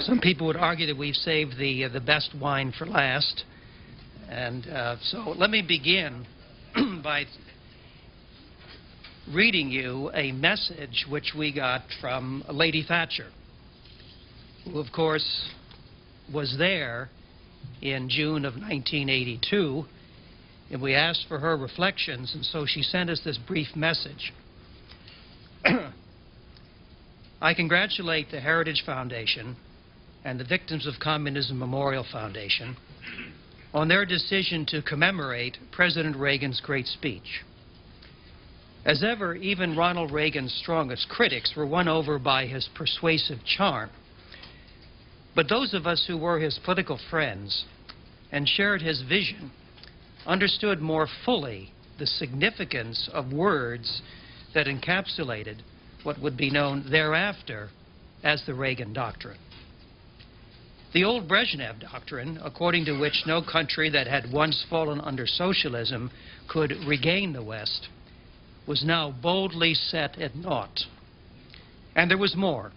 Some people would argue that we've saved the best wine for last. And so let me begin by reading you a message which we got from Lady Thatcher, who, of course, was there in June of 1982, and we asked for her reflections, and so she sent us this brief message. I congratulate the Heritage Foundation and the Victims of Communism Memorial Foundation on their decision to commemorate President Reagan's great speech. As ever, even Ronald Reagan's strongest critics were won over by his persuasive charm. But those of us who were his political friends and shared his vision understood more fully the significance of words that encapsulated what would be known thereafter as the Reagan Doctrine. The old Brezhnev doctrine, according to which no country that had once fallen under socialism could regain the West, was now boldly set at naught. And there was more.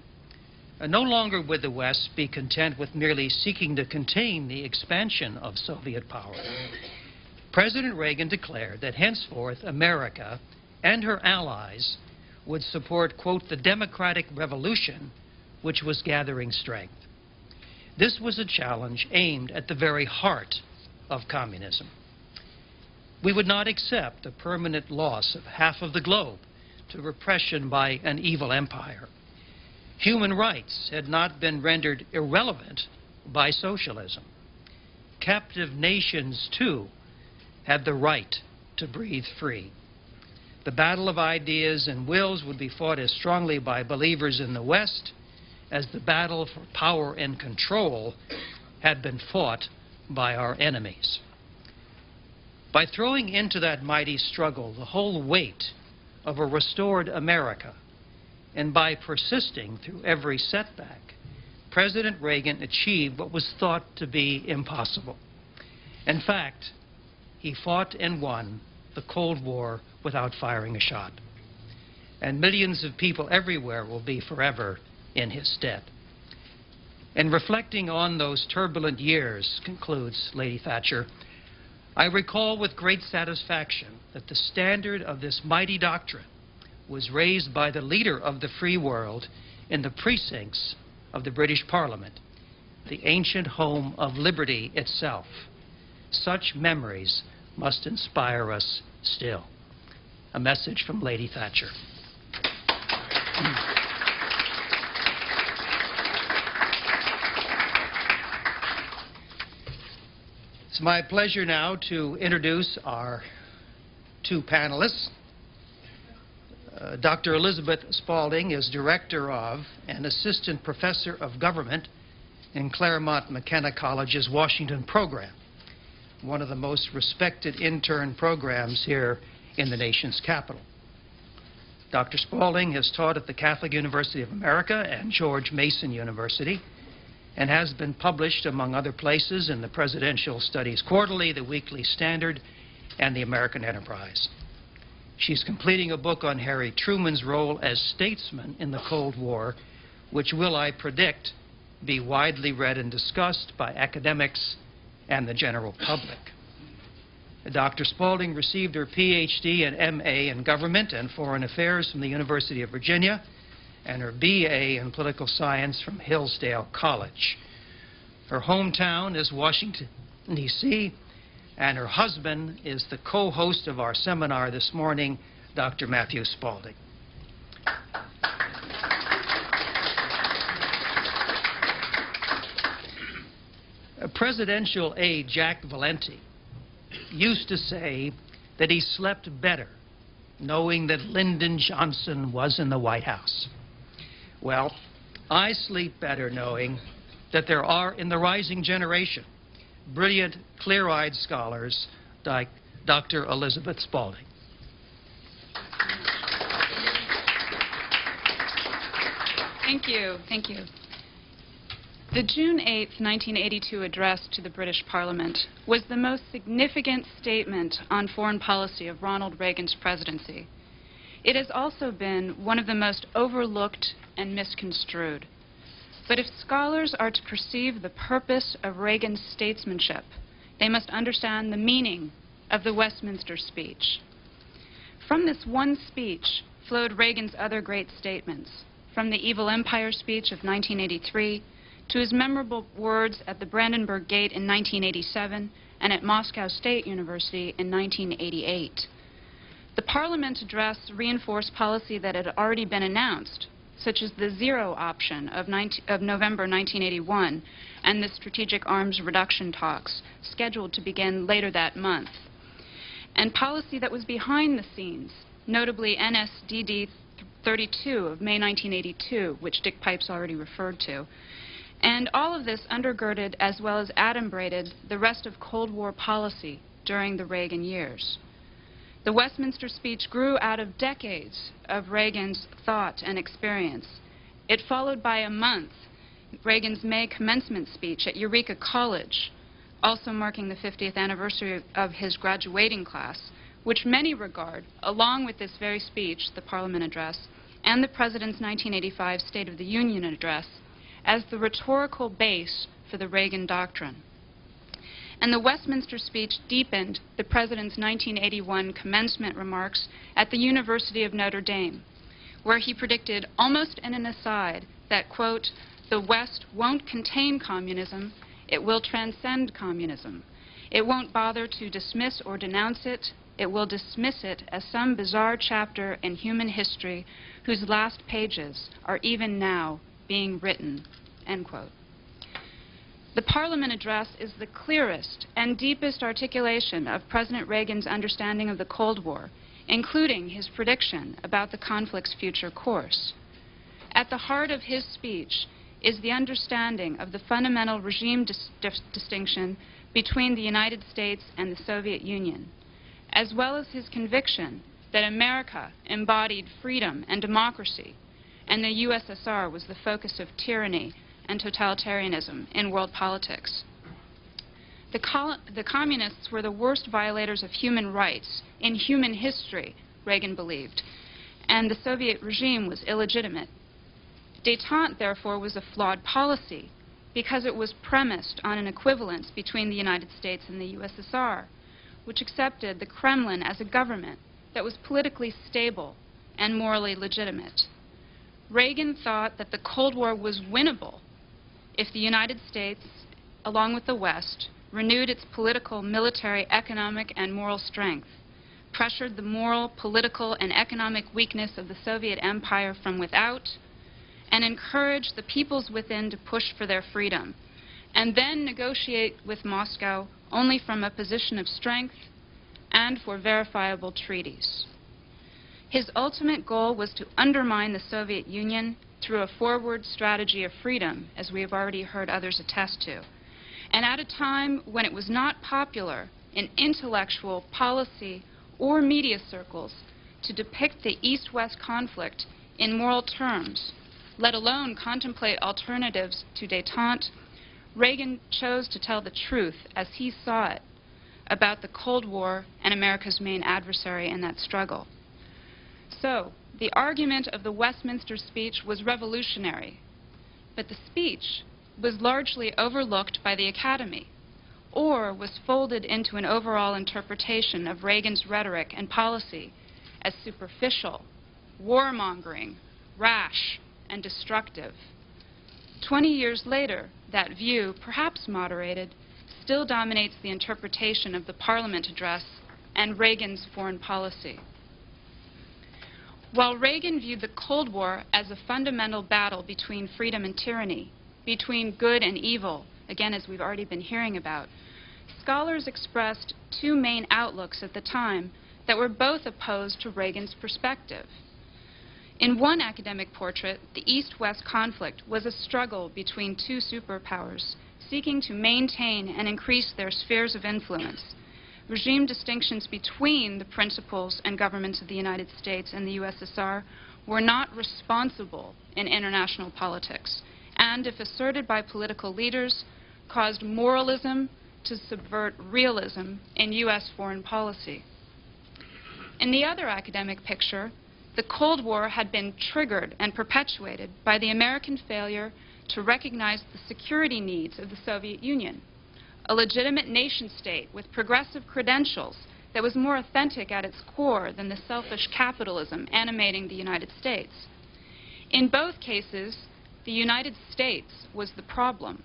No longer would the West be content with merely seeking to contain the expansion of Soviet power. President Reagan declared that henceforth America and her allies would support, quote, the democratic revolution which was gathering strength. This was a challenge aimed at the very heart of communism. We would not accept the permanent loss of half of the globe to repression by an evil empire. Human rights had not been rendered irrelevant by socialism. Captive nations, too, had the right to breathe free. The battle of ideas and wills would be fought as strongly by believers in the West as the battle for power and control had been fought by our enemies. By throwing into that mighty struggle the whole weight of a restored America, and by persisting through every setback, President Reagan achieved what was thought to be impossible. In fact, he fought and won the Cold War without firing a shot. And millions of people everywhere will be forever in his stead. In reflecting on those turbulent years, concludes Lady Thatcher, I recall with great satisfaction that the standard of this mighty doctrine was raised by the leader of the free world in the precincts of the British Parliament, the ancient home of liberty itself. Such memories must inspire us still. A message from Lady Thatcher. It's my pleasure now to introduce our two panelists. Dr. Elizabeth Spalding is Director of and Assistant Professor of Government in Claremont McKenna College's Washington program, one of the most respected intern programs here in the nation's capital. Dr. Spalding has taught at the Catholic University of America and George Mason University and has been published, among other places, in the Presidential Studies Quarterly, the Weekly Standard, and the American Enterprise. She's completing a book on Harry Truman's role as statesman in the Cold War, which will, I predict, be widely read and discussed by academics and the general public. Dr. Spalding received her Ph.D. and M.A. in Government and Foreign Affairs from the University of Virginia and her B.A. in Political Science from Hillsdale College. Her hometown is Washington, D.C., and her husband is the co-host of our seminar this morning, Dr. Matthew Spalding. Presidential aide Jack Valenti used to say that he slept better knowing that Lyndon Johnson was in the White House. Well, I sleep better knowing that there are in the rising generation brilliant, clear-eyed scholars like Dr. Elizabeth Spalding. Thank you. Thank you. The June 8, 1982 address to the British Parliament was the most significant statement on foreign policy of Ronald Reagan's presidency. It has also been one of the most overlooked and misconstrued. But if scholars are to perceive the purpose of Reagan's statesmanship, they must understand the meaning of the Westminster speech. From this one speech flowed Reagan's other great statements, from the Evil Empire speech of 1983 to his memorable words at the Brandenburg Gate in 1987 and at Moscow State University in 1988. The Parliament address reinforced policy that had already been announced, such as the zero option of November 1981 and the strategic arms reduction talks scheduled to begin later that month, and policy that was behind the scenes, notably NSDD 32 of May 1982, which Dick Pipes already referred to. And all of this undergirded as well as adumbrated the rest of Cold War policy during the Reagan years. The Westminster speech grew out of decades of Reagan's thought and experience. It followed by a month Reagan's May commencement speech at Eureka College, also marking the 50th anniversary of his graduating class, which many regard, along with this very speech, the Parliament address, and the President's 1985 State of the Union address, as the rhetorical base for the Reagan doctrine. And the Westminster speech deepened the President's 1981 commencement remarks at the University of Notre Dame, where he predicted, almost in an aside, that, quote, "The West won't contain communism, it will transcend communism. It won't bother to dismiss or denounce it. It will dismiss it as some bizarre chapter in human history whose last pages are even now being written," end quote. The Parliament address is the clearest and deepest articulation of President Reagan's understanding of the Cold War, including his prediction about the conflict's future course. At the heart of his speech is the understanding of the fundamental regime distinction between the United States and the Soviet Union, as well as his conviction that America embodied freedom and democracy, and the USSR was the focus of tyranny and totalitarianism in world politics. The communists were the worst violators of human rights in human history, Reagan believed, and the Soviet regime was illegitimate. Détente, therefore, was a flawed policy because it was premised on an equivalence between the United States and the USSR, which accepted the Kremlin as a government that was politically stable and morally legitimate. Reagan thought that the Cold War was winnable if the United States, along with the West, renewed its political, military, economic, and moral strength, pressured the moral, political, and economic weakness of the Soviet Empire from without, and encouraged the peoples within to push for their freedom, and then negotiate with Moscow only from a position of strength and for verifiable treaties. His ultimate goal was to undermine the Soviet Union through a forward strategy of freedom, as we have already heard others attest to, and at a time when it was not popular in intellectual, policy, or media circles to depict the East-West conflict in moral terms, let alone contemplate alternatives to détente, Reagan chose to tell the truth as he saw it about the Cold War and America's main adversary in that struggle. So, the argument of the Westminster speech was revolutionary, but the speech was largely overlooked by the Academy, or was folded into an overall interpretation of Reagan's rhetoric and policy as superficial, warmongering, rash, and destructive. 20 years later, that view, perhaps moderated, still dominates the interpretation of the Parliament address and Reagan's foreign policy. While Reagan viewed the Cold War as a fundamental battle between freedom and tyranny, between good and evil, again as we've already been hearing about, scholars expressed two main outlooks at the time that were both opposed to Reagan's perspective. In one academic portrait, the East-West conflict was a struggle between two superpowers seeking to maintain and increase their spheres of influence. Regime distinctions between the principles and governments of the United States and the USSR were not responsible in international politics, and if asserted by political leaders, caused moralism to subvert realism in U.S. foreign policy. In the other academic picture, the Cold War had been triggered and perpetuated by the American failure to recognize the security needs of the Soviet Union, a legitimate nation-state with progressive credentials that was more authentic at its core than the selfish capitalism animating the United States. In both cases, the United States was the problem.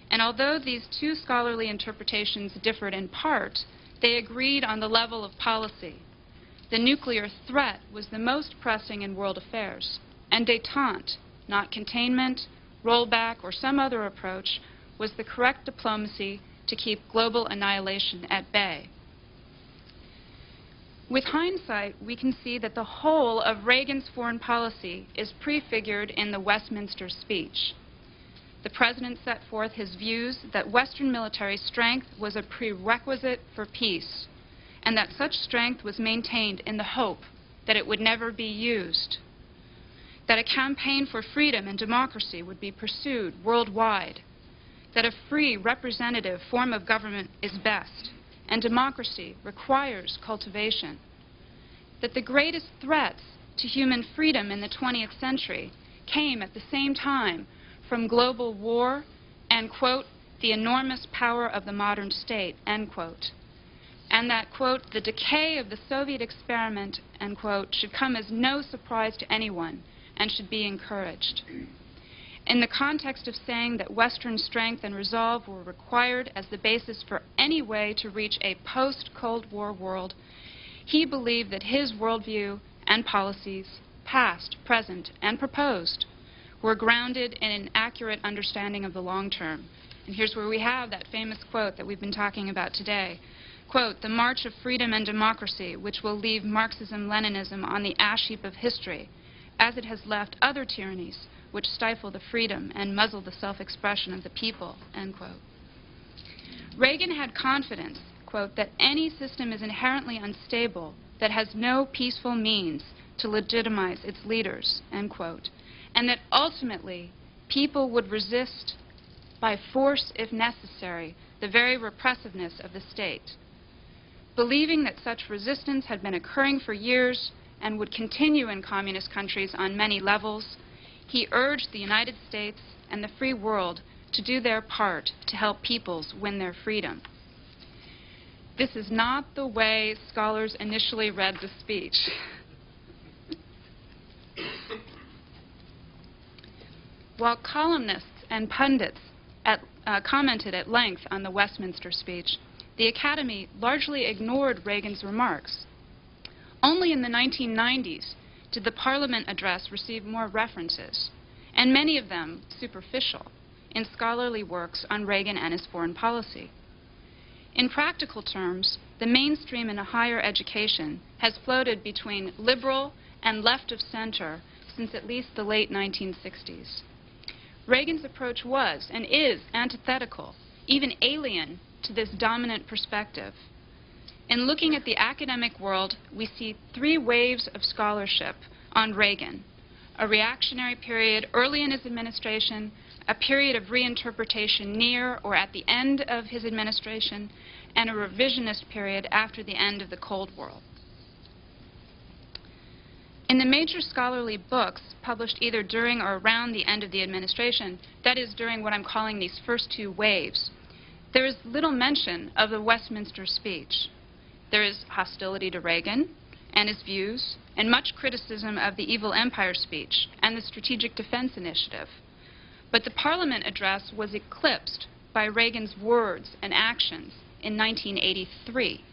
And although these two scholarly interpretations differed in part, they agreed on the level of policy. The nuclear threat was the most pressing in world affairs, and détente, not containment, rollback, or some other approach, was the correct diplomacy to keep global annihilation at bay. With hindsight, we can see that the whole of Reagan's foreign policy is prefigured in the Westminster speech. The President set forth his views that Western military strength was a prerequisite for peace, and that such strength was maintained in the hope that it would never be used, that a campaign for freedom and democracy would be pursued worldwide, that a free, representative form of government is best, and democracy requires cultivation, that the greatest threats to human freedom in the 20th century came at the same time from global war and, quote, the enormous power of the modern state, end quote, and that, quote, the decay of the Soviet experiment, end quote, should come as no surprise to anyone and should be encouraged. In the context of saying that Western strength and resolve were required as the basis for any way to reach a post-Cold War world, he believed that his worldview and policies, past, present, and proposed, were grounded in an accurate understanding of the long term. And here's where we have that famous quote that we've been talking about today. Quote, the march of freedom and democracy, which will leave Marxism-Leninism on the ash heap of history, as it has left other tyrannies which stifle the freedom and muzzle the self-expression of the people, end quote. Reagan had confidence, quote, that any system is inherently unstable that has no peaceful means to legitimize its leaders, end quote, and that ultimately people would resist by force, if necessary, the very repressiveness of the state. Believing that such resistance had been occurring for years and would continue in communist countries on many levels, he urged the United States and the free world to do their part to help peoples win their freedom. This is not the way scholars initially read the speech. While columnists and pundits commented at length on the Westminster speech, the Academy largely ignored Reagan's remarks. Only in the 1990s did the Parliament address receive more references, and many of them superficial, in scholarly works on Reagan and his foreign policy. In practical terms, the mainstream in higher education has floated between liberal and left of center since at least the late 1960s. Reagan's approach was and is antithetical, even alien, to this dominant perspective. In looking at the academic world, we see three waves of scholarship on Reagan: a reactionary period early in his administration, a period of reinterpretation near or at the end of his administration, and a revisionist period after the end of the Cold War. In the major scholarly books published either during or around the end of the administration, that is, during what I'm calling these first two waves, there is little mention of the Westminster speech. There is hostility to Reagan and his views, and much criticism of the Evil Empire speech and the Strategic Defense Initiative. But the Parliament address was eclipsed by Reagan's words and actions in 1983.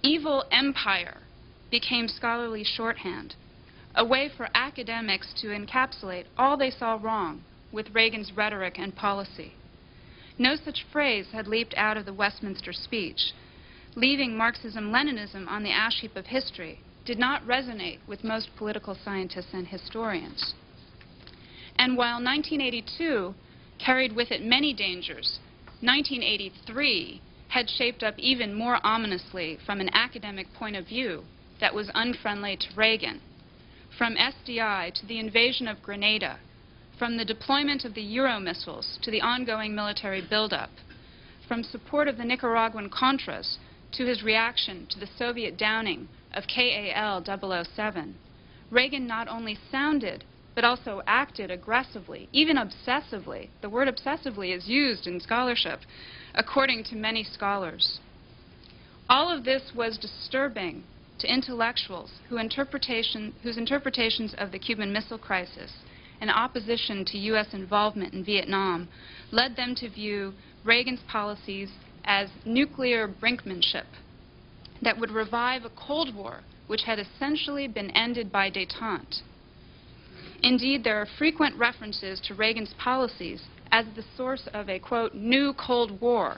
Evil Empire became scholarly shorthand, a way for academics to encapsulate all they saw wrong with Reagan's rhetoric and policy. No such phrase had leaped out of the Westminster speech. Leaving Marxism-Leninism on the ash heap of history did not resonate with most political scientists and historians. And while 1982 carried with it many dangers, 1983 had shaped up even more ominously from an academic point of view that was unfriendly to Reagan. From SDI to the invasion of Grenada, from the deployment of the Euro missiles to the ongoing military buildup, from support of the Nicaraguan Contras to his reaction to the Soviet downing of KAL-007, Reagan not only sounded but also acted aggressively, even obsessively. The word obsessively is used in scholarship, according to many scholars. All of this was disturbing to intellectuals whose interpretations of the Cuban Missile Crisis and opposition to U.S. involvement in Vietnam led them to view Reagan's policies as nuclear brinkmanship that would revive a Cold War which had essentially been ended by détente. Indeed, there are frequent references to Reagan's policies as the source of a, quote, new Cold War,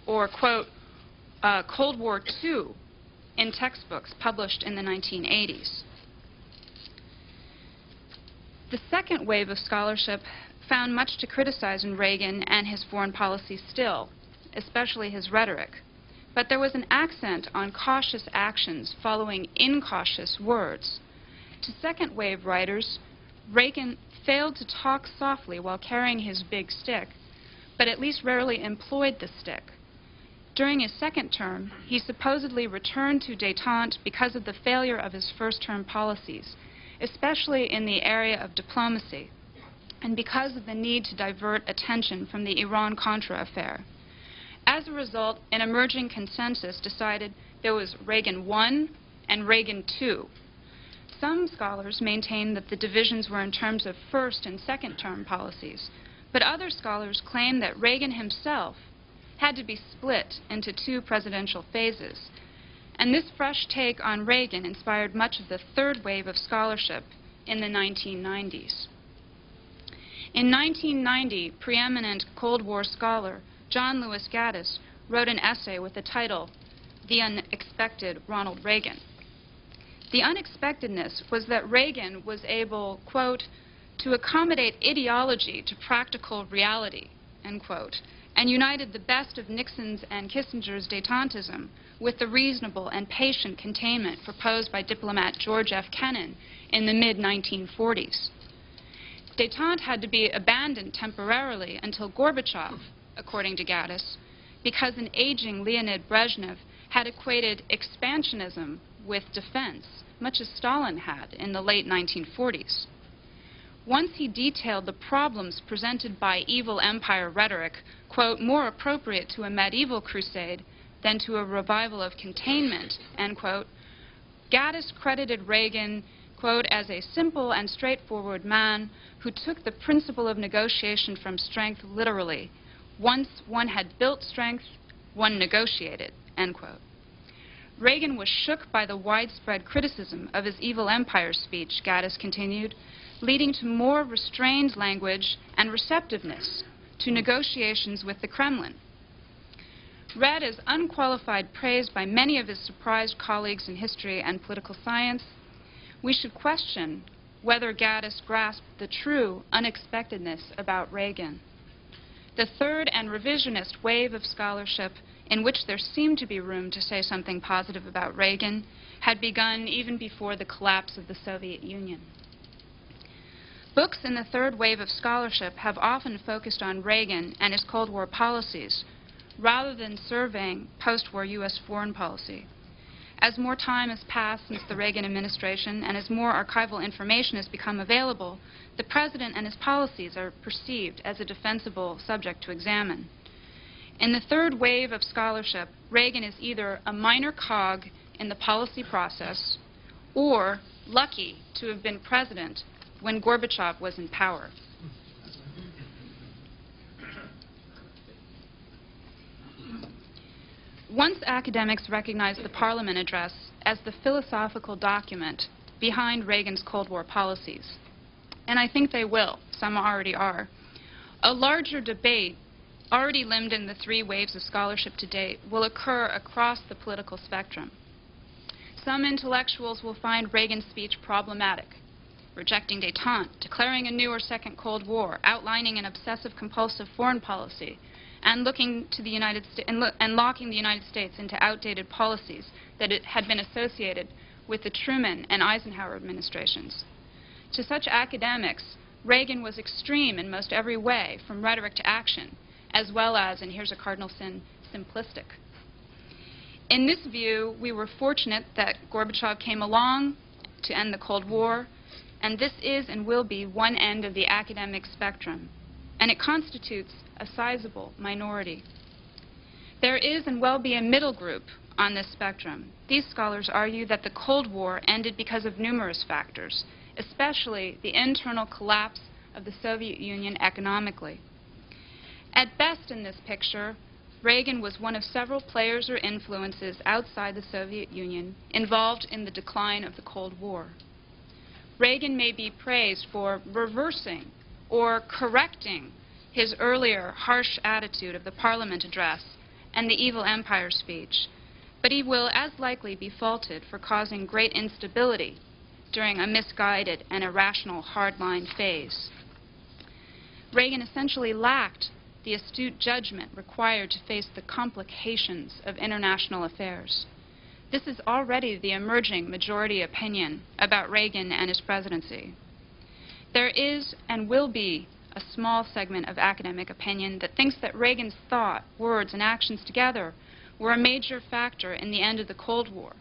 or, quote, Cold War II in textbooks published in the 1980s. The second wave of scholarship found much to criticize in Reagan and his foreign policy still, especially his rhetoric. But there was an accent on cautious actions following incautious words. To second wave writers, Reagan failed to talk softly while carrying his big stick, but at least rarely employed the stick. During his second term, he supposedly returned to détente because of the failure of his first-term policies, especially in the area of diplomacy, and because of the need to divert attention from the Iran-Contra affair. As a result, an emerging consensus decided there was Reagan I and Reagan II. Some scholars maintain that the divisions were in terms of first- and second-term policies, but other scholars claim that Reagan himself had to be split into two presidential phases. And this fresh take on Reagan inspired much of the third wave of scholarship in the 1990s. In 1990, preeminent Cold War scholar John Lewis Gaddis wrote an essay with the title, "The Unexpected Ronald Reagan." The unexpectedness was that Reagan was able, quote, to accommodate ideology to practical reality, end quote, and united the best of Nixon's and Kissinger's détentism with the reasonable and patient containment proposed by diplomat George F. Kennan in the mid-1940s. Détente had to be abandoned temporarily until Gorbachev, according to Gaddis, because an aging Leonid Brezhnev had equated expansionism with defense, much as Stalin had in the late 1940s. Once he detailed the problems presented by evil empire rhetoric, quote, more appropriate to a medieval crusade than to a revival of containment, end quote, Gaddis credited Reagan, quote, as a simple and straightforward man who took the principle of negotiation from strength literally. Once one had built strength, one negotiated, end quote. Reagan was shook by the widespread criticism of his evil empire speech, Gaddis continued, leading to more restrained language and receptiveness to negotiations with the Kremlin. Read as unqualified praise by many of his surprised colleagues in history and political science, we should question whether Gaddis grasped the true unexpectedness about Reagan. The third and revisionist wave of scholarship, in which there seemed to be room to say something positive about Reagan, had begun even before the collapse of the Soviet Union. Books in the third wave of scholarship have often focused on Reagan and his Cold War policies, rather than surveying post-war U.S. foreign policy. As more time has passed since the Reagan administration and as more archival information has become available, the President and his policies are perceived as a defensible subject to examine. In the third wave of scholarship, Reagan is either a minor cog in the policy process or lucky to have been president when Gorbachev was in power. Once academics recognized the Parliament address as the philosophical document behind Reagan's Cold War policies, and I think they will, some already are, a larger debate already limned in the three waves of scholarship to date will occur across the political spectrum. Some intellectuals will find Reagan's speech problematic, rejecting détente, declaring a new or second Cold War, outlining an obsessive-compulsive foreign policy, and locking the United States into outdated policies that had been associated with the Truman and Eisenhower administrations. To such academics, Reagan was extreme in most every way, from rhetoric to action, as well as, and here's a cardinal sin, simplistic. In this view, we were fortunate that Gorbachev came along to end the Cold War, and this is and will be one end of the academic spectrum, and it constitutes a sizable minority. There is and will be a middle group on this spectrum. These scholars argue that the Cold War ended because of numerous factors, especially the internal collapse of the Soviet Union economically. At best in this picture, Reagan was one of several players or influences outside the Soviet Union involved in the decline of the Cold War. Reagan may be praised for reversing or correcting his earlier harsh attitude of the Parliament address and the Evil Empire speech, but he will as likely be faulted for causing great instability during a misguided and irrational hardline phase. Reagan essentially lacked the astute judgment required to face the complications of international affairs. This is already the emerging majority opinion about Reagan and his presidency. There is and will be a small segment of academic opinion that thinks that Reagan's thought, words, and actions together were a major factor in the end of the Cold War.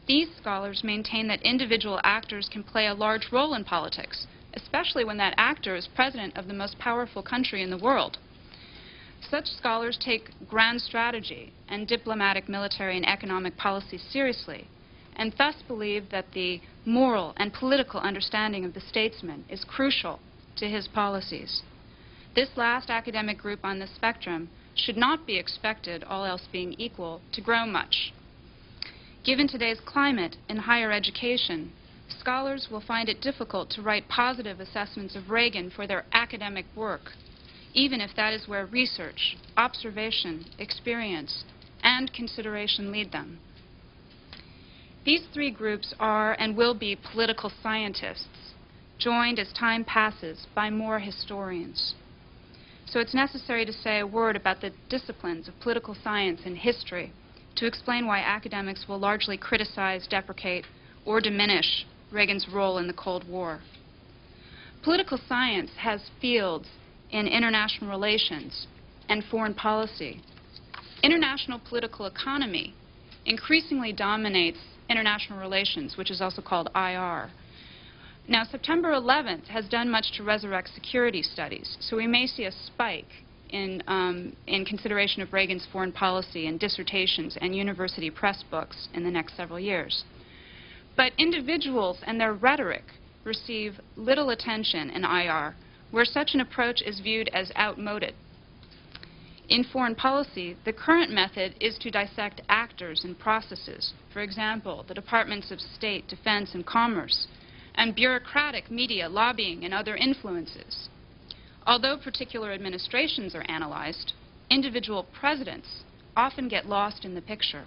These scholars maintain that individual actors can play a large role in politics, especially when that actor is president of the most powerful country in the world. Such scholars take grand strategy and diplomatic, military, and economic policy seriously, and thus believe that the moral and political understanding of the statesman is crucial to his policies. This last academic group on the spectrum should not be expected, all else being equal, to grow much. Given today's climate in higher education, scholars will find it difficult to write positive assessments of Reagan for their academic work, even if that is where research, observation, experience, and consideration lead them. These three groups are and will be political scientists, joined as time passes by more historians. So it's necessary to say a word about the disciplines of political science and history to explain why academics will largely criticize, deprecate, or diminish Reagan's role in the Cold War. Political science has fields in international relations and foreign policy. International political economy increasingly dominates international relations, which is also called IR. Now, September 11th has done much to resurrect security studies, so we may see a spike in consideration of Reagan's foreign policy in dissertations and university press books in the next several years. But individuals and their rhetoric receive little attention in IR, where such an approach is viewed as outmoded. In foreign policy, the current method is to dissect actors and processes, for example, the Departments of State, Defense, and Commerce, and bureaucratic media, lobbying, and other influences. Although particular administrations are analyzed, individual presidents often get lost in the picture.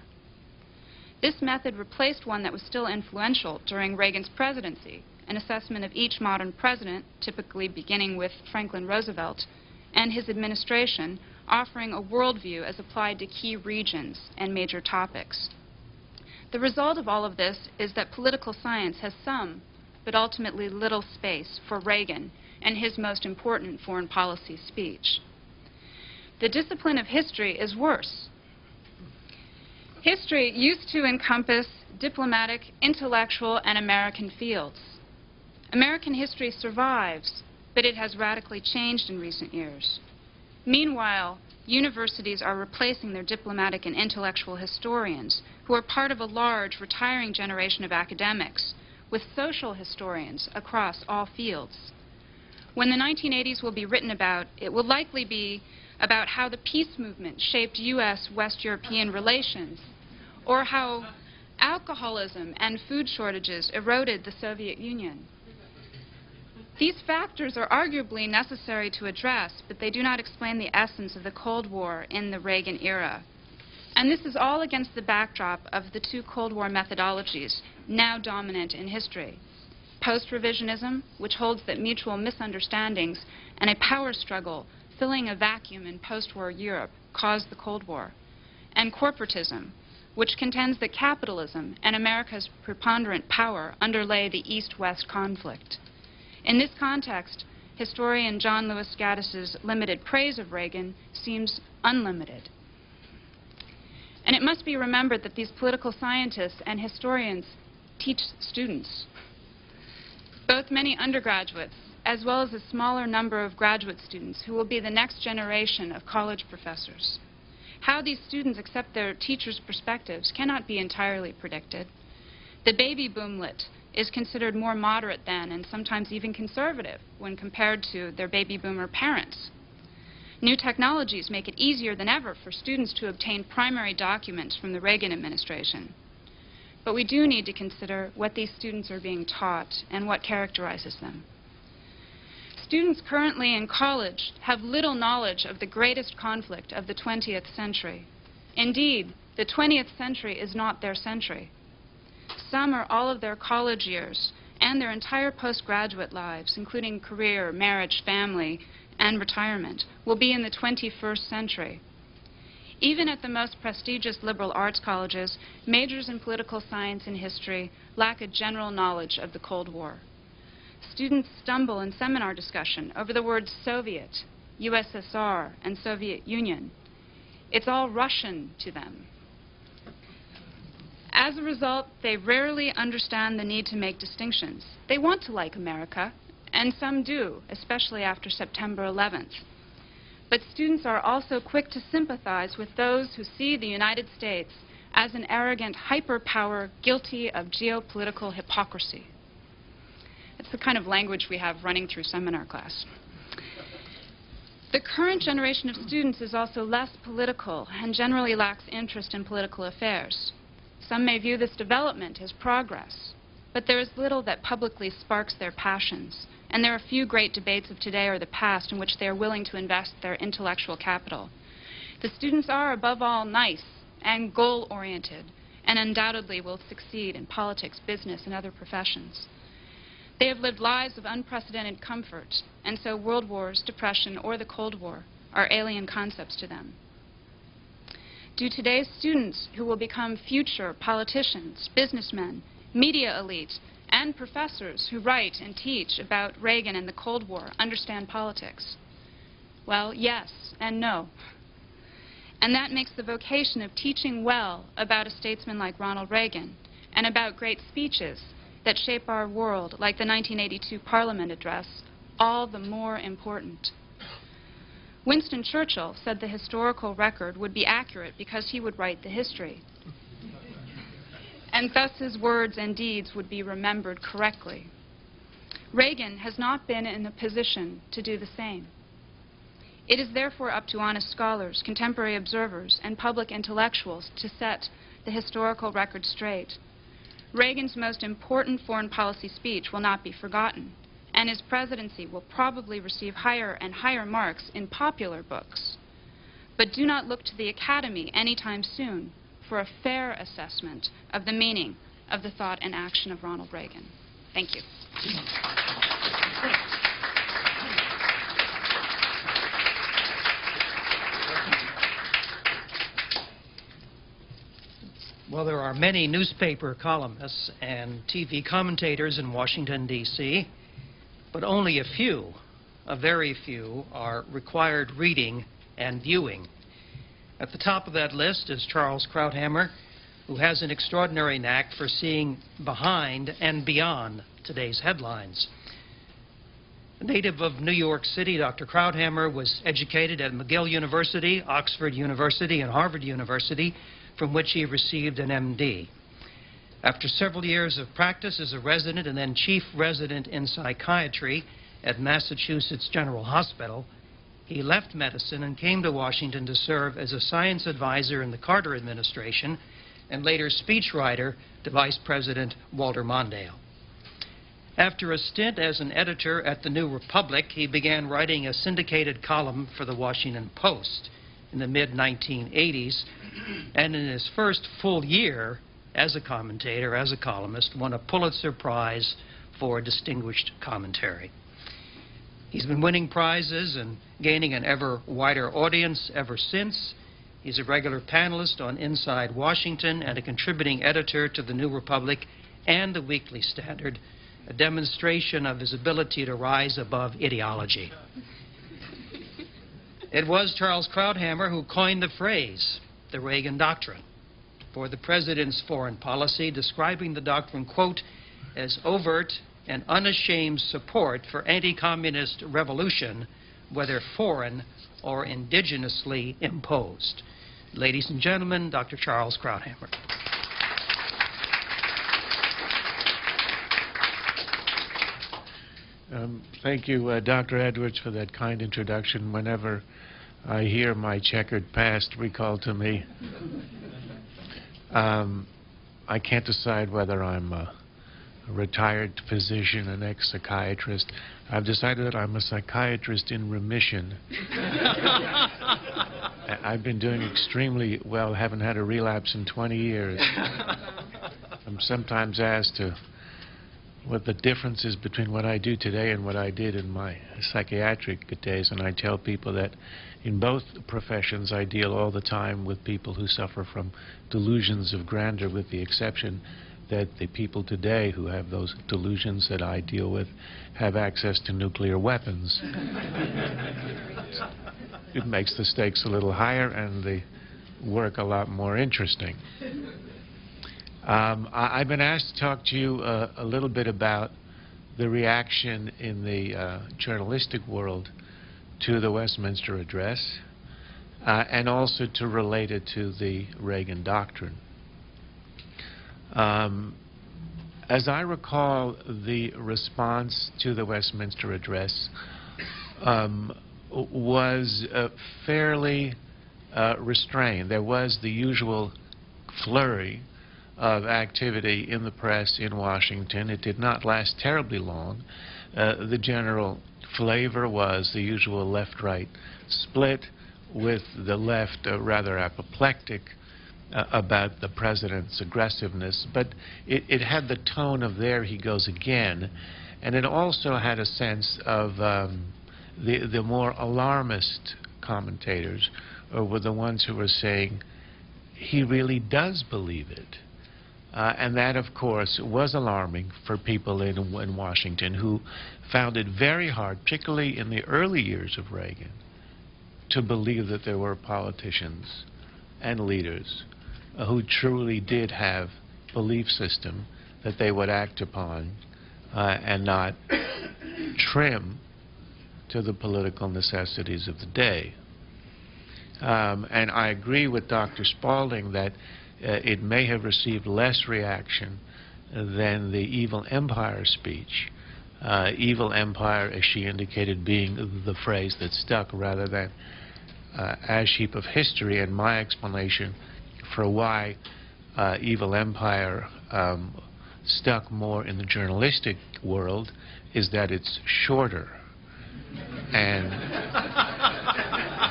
This method replaced one that was still influential during Reagan's presidency, an assessment of each modern president, typically beginning with Franklin Roosevelt, and his administration, offering a worldview as applied to key regions and major topics. The result of all of this is that political science has some, but ultimately little space for Reagan and his most important foreign policy speech. The discipline of history is worse. History used to encompass diplomatic, intellectual, and American fields. American history survives, but it has radically changed in recent years. Meanwhile, universities are replacing their diplomatic and intellectual historians, who are part of a large, retiring generation of academics, with social historians across all fields. When the 1980s will be written about, it will likely be about how the peace movement shaped U.S.-West European relations, or how alcoholism and food shortages eroded the Soviet Union. These factors are arguably necessary to address, but they do not explain the essence of the Cold War in the Reagan era. And this is all against the backdrop of the two Cold War methodologies now dominant in history. Post-revisionism, which holds that mutual misunderstandings and a power struggle filling a vacuum in post-war Europe caused the Cold War. And corporatism, which contends that capitalism and America's preponderant power underlay the East-West conflict. In this context, historian John Lewis Gaddis's limited praise of Reagan seems unlimited. And it must be remembered that these political scientists and historians teach students. Both many undergraduates, as well as a smaller number of graduate students who will be the next generation of college professors. How these students accept their teachers' perspectives cannot be entirely predicted. The baby boomlet is considered more moderate than, and sometimes even conservative, when compared to their baby boomer parents. New technologies make it easier than ever for students to obtain primary documents from the Reagan administration. But we do need to consider what these students are being taught and what characterizes them. Students currently in college have little knowledge of the greatest conflict of the 20th century. Indeed, the 20th century is not their century. Some or all of their college years and their entire postgraduate lives, including career, marriage, family, and retirement, will be in the 21st century. Even at the most prestigious liberal arts colleges, majors in political science and history lack a general knowledge of the Cold War. Students stumble in seminar discussion over the words Soviet, USSR, and Soviet Union. It's all Russian to them. As a result, they rarely understand the need to make distinctions. They want to like America, and some do, especially after September 11th. But students are also quick to sympathize with those who see the United States as an arrogant hyperpower guilty of geopolitical hypocrisy. It's the kind of language we have running through seminar class. The current generation of students is also less political and generally lacks interest in political affairs. Some may view this development as progress, but there is little that publicly sparks their passions, and there are few great debates of today or the past in which they are willing to invest their intellectual capital. The students are, above all, nice and goal-oriented, and undoubtedly will succeed in politics, business, and other professions. They have lived lives of unprecedented comfort, and so world wars, depression, or the Cold War are alien concepts to them. Do today's students, who will become future politicians, businessmen, media elites, and professors who write and teach about Reagan and the Cold War, understand politics? Well, yes and no. And that makes the vocation of teaching well about a statesman like Ronald Reagan and about great speeches that shape our world, like the 1982 Parliament address, all the more important. Winston Churchill said the historical record would be accurate because he would write the history. And thus his words and deeds would be remembered correctly. Reagan has not been in a position to do the same. It is therefore up to honest scholars, contemporary observers, and public intellectuals to set the historical record straight. Reagan's most important foreign policy speech will not be forgotten, and his presidency will probably receive higher and higher marks in popular books. But do not look to the Academy anytime soon for a fair assessment of the meaning of the thought and action of Ronald Reagan. Thank you. Well, there are many newspaper columnists and TV commentators in Washington, D.C., but only a few, a very few, are required reading and viewing. At the top of that list is Charles Krauthammer, who has an extraordinary knack for seeing behind and beyond today's headlines. A native of New York City, Dr. Krauthammer was educated at McGill University, Oxford University, and Harvard University, from which he received an M.D. After several years of practice as a resident and then chief resident in psychiatry at Massachusetts General Hospital, he left medicine and came to Washington to serve as a science advisor in the Carter administration and later speechwriter to Vice President Walter Mondale. After a stint as an editor at the New Republic, he began writing a syndicated column for the Washington Post in the mid-1980s, and in his first full year as a commentator, as a columnist, won a Pulitzer Prize for distinguished commentary. He's been winning prizes and gaining an ever wider audience ever since. He's a regular panelist on Inside Washington and a contributing editor to the New Republic and the Weekly Standard, a demonstration of his ability to rise above ideology. It was Charles Krauthammer who coined the phrase, the Reagan Doctrine, for the president's foreign policy, describing the doctrine, quote, as overt and unashamed support for anti-communist revolution, whether foreign or indigenously imposed. Ladies and gentlemen, Dr. Charles Krauthammer. Thank you, Dr. Edwards, for that kind introduction. Whenever I hear my checkered past recalled to me, I can't decide whether I'm a retired physician, an ex-psychiatrist. I've decided that I'm a psychiatrist in remission. I've been doing extremely well, haven't had a relapse in 20 years. I'm sometimes asked what the difference is between what I do today and what I did in my psychiatric days, and I tell people that in both professions I deal all the time with people who suffer from delusions of grandeur, with the exception that the people today who have those delusions that I deal with have access to nuclear weapons. It makes the stakes a little higher and the work a lot more interesting. I've been asked to talk to you a little bit about the reaction in the journalistic world to the Westminster Address, and also to relate it to the Reagan doctrine. As I recall, the response to the Westminster Address was fairly restrained. There was the usual flurry of activity in the press in Washington. It did not last terribly long. The general flavor was the usual left-right split, with the left rather apoplectic about the president's aggressiveness, but it had the tone of "there he goes again," and it also had a sense of the more alarmist commentators were the ones who were saying, he really does believe it. And that, of course, was alarming for people in Washington who found it very hard, particularly in the early years of Reagan, to believe that there were politicians and leaders who truly did have belief system that they would act upon and not trim to the political necessities of the day. And I agree with Dr. Spalding that it may have received less reaction than the Evil Empire speech. Evil Empire, as she indicated, being the phrase that stuck rather than ash heap of history. And my explanation for why Evil Empire stuck more in the journalistic world is that it's shorter. And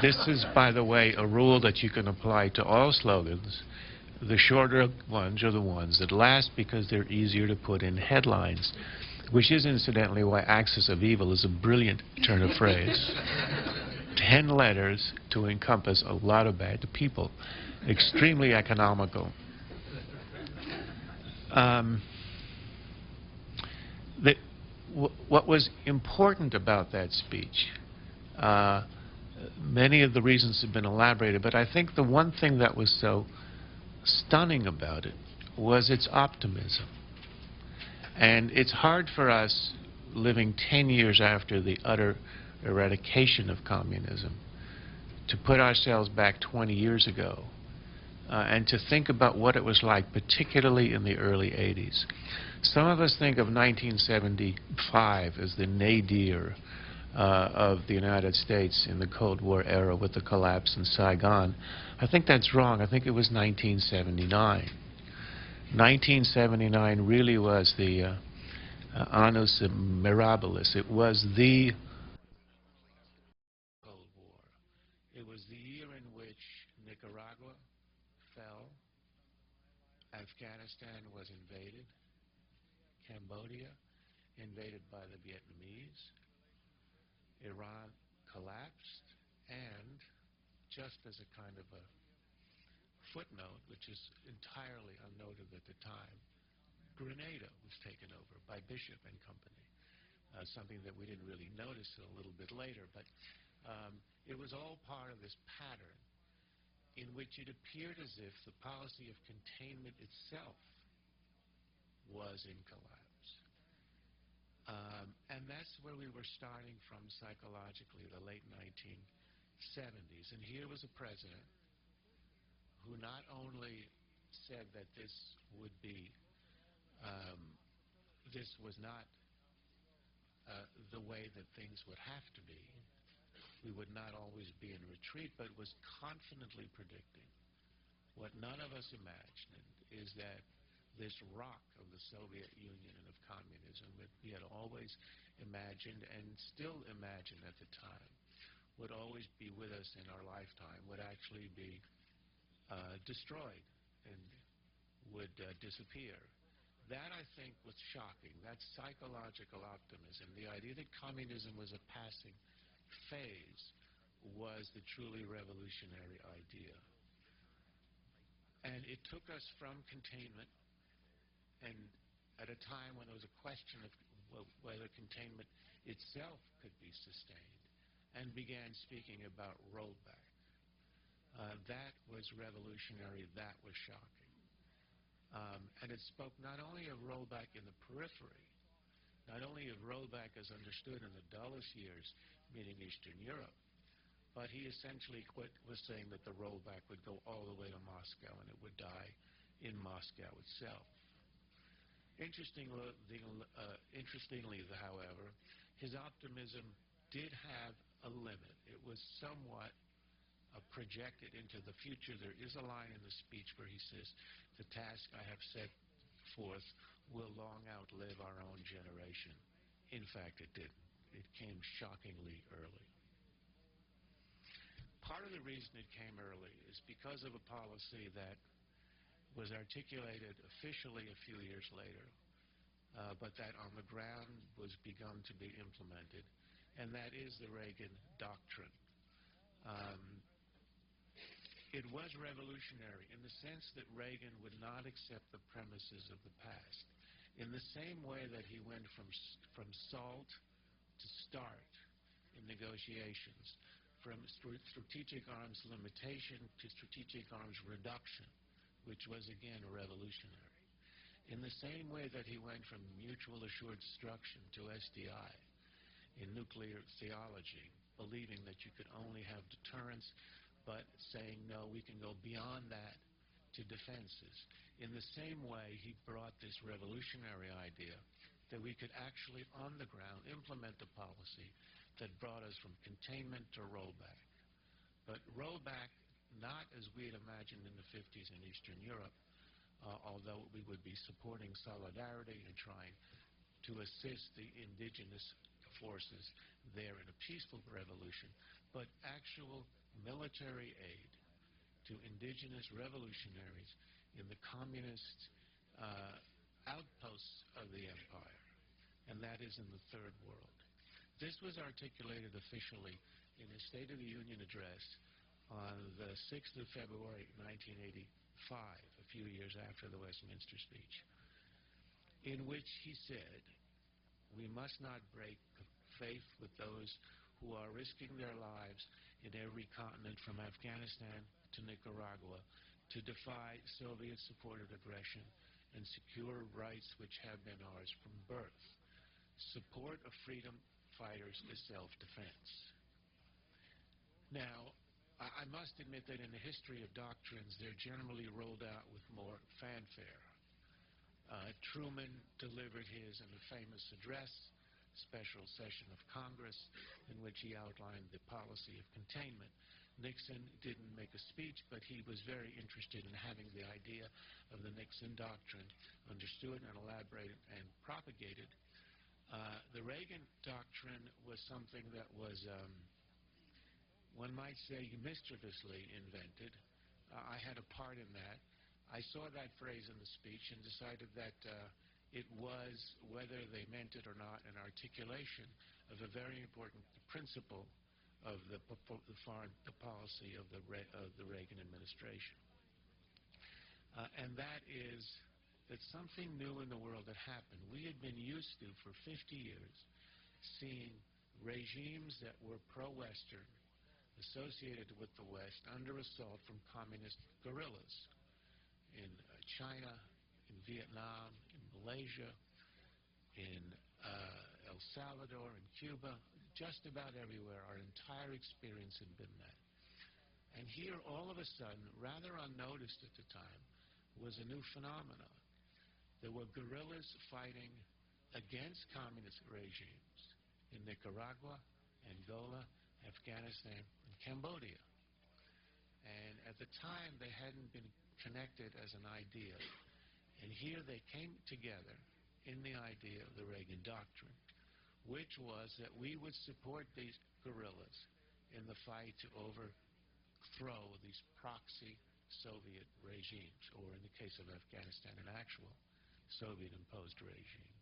this is, by the way, a rule that you can apply to all slogans. The shorter ones are the ones that last because they're easier to put in headlines, which is incidentally why Axis of Evil is a brilliant turn of phrase. 10 letters to encompass a lot of bad people. Extremely economical. What was important about that speech, many of the reasons have been elaborated, but I think the one thing that was so stunning about it was its optimism. And it's hard for us, living 10 years after the utter eradication of communism, to put ourselves back 20 years ago and to think about what it was like, particularly in the early 80s. Some of us think of 1975 as the nadir of the United States in the Cold War era with the collapse in Saigon. I think that's wrong. I think it was 1979. 1979 really was the annus mirabilis. It was the Cold War. It was the year in which Nicaragua fell, Afghanistan was invaded, Cambodia invaded by the Vietnamese, Iran collapsed, and just as a kind of a footnote, which is entirely unnoted at the time, Grenada was taken over by Bishop and Company, something that we didn't really notice till a little bit later. But it was all part of this pattern in which it appeared as if the policy of containment itself was in collapse. And that's where we were starting from psychologically, the late 1970s. And here was a president who not only said that this would be, this was not the way that things would have to be. We would not always be in retreat, but was confidently predicting what none of us imagined is that this rock of the Soviet Union and of communism that we had always imagined and still imagined at the time would always be with us in our lifetime, would actually be destroyed and would disappear. That, I think, was shocking. That psychological optimism, the idea that communism was a passing phase, was the truly revolutionary idea. And it took us from containment, and at a time when there was a question of whether containment itself could be sustained, and began speaking about rollback. That was revolutionary. That was shocking. And it spoke not only of rollback in the periphery, not only of rollback as understood in the dullest years, meaning Eastern Europe, but he essentially was saying that the rollback would go all the way to Moscow and it would die in Moscow itself. Interestingly, however, his optimism did have a limit. It was somewhat projected into the future. There is a line in the speech where he says, "The task I have set forth will long outlive our own generation." In fact, it didn't. It came shockingly early. Part of the reason it came early is because of a policy that was articulated officially a few years later, but that on the ground was begun to be implemented, and that is the Reagan doctrine. It was revolutionary in the sense that Reagan would not accept the premises of the past. In the same way that he went from SALT to START in negotiations, from strategic arms limitation to strategic arms reduction, which was again revolutionary. In the same way that he went from mutual assured destruction to SDI in nuclear theology, believing that you could only have deterrence, but saying, no, we can go beyond that to defenses. In the same way, he brought this revolutionary idea that we could actually, on the ground, implement the policy that brought us from containment to rollback. But rollback, not as we had imagined in the 50s in Eastern Europe, although we would be supporting solidarity and trying to assist the indigenous forces there in a peaceful revolution, but actual military aid to indigenous revolutionaries in the communist outposts of the empire, and that is in the Third World. This was articulated officially in a State of the Union address on the 6th of February 1985, a few years after the Westminster speech, in which he said, "We must not break faith with those who are risking their lives in every continent from Afghanistan to Nicaragua to defy Soviet-supported aggression and secure rights which have been ours from birth. Support of freedom fighters is self-defense." Now, I must admit that in the history of doctrines, they're generally rolled out with more fanfare. Truman delivered his in a famous address, special session of Congress, in which he outlined the policy of containment. Nixon didn't make a speech, but he was very interested in having the idea of the Nixon doctrine understood and elaborated and propagated. The Reagan doctrine was something that was, one might say, mischievously invented. I had a part in that. I saw that phrase in the speech and decided that it was, whether they meant it or not, an articulation of a very important principle of the foreign policy of the Reagan administration. And that is that something new in the world had happened. We had been used to, for 50 years, seeing regimes that were pro-Western, associated with the West, under assault from communist guerrillas in China, in Vietnam, in Malaysia, in El Salvador, in Cuba, just about everywhere. Our entire experience had been that. And here, all of a sudden, rather unnoticed at the time, was a new phenomenon. There were guerrillas fighting against communist regimes in Nicaragua, Angola, Afghanistan, and Cambodia. And at the time, they hadn't been connected as an idea. And here they came together in the idea of the Reagan doctrine, which was that we would support these guerrillas in the fight to overthrow these proxy Soviet regimes, or in the case of Afghanistan, an actual Soviet-imposed regime.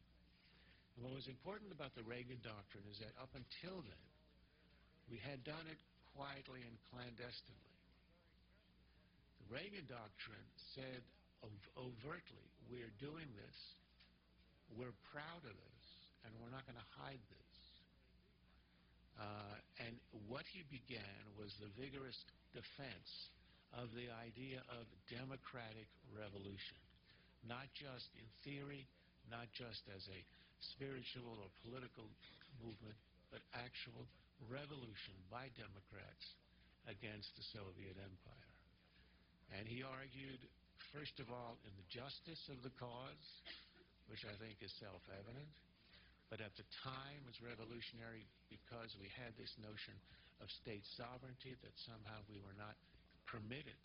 And what was important about the Reagan doctrine is that up until then, we had done it quietly and clandestinely. The Reagan doctrine said overtly, we're doing this, we're proud of this, and we're not going to hide this. And what he began was the vigorous defense of the idea of democratic revolution, not just in theory, not just as a spiritual or political movement, but actual revolution by Democrats against the Soviet Empire. And he argued, first of all, in the justice of the cause, which I think is self-evident, but at the time was revolutionary because we had this notion of state sovereignty, that somehow we were not permitted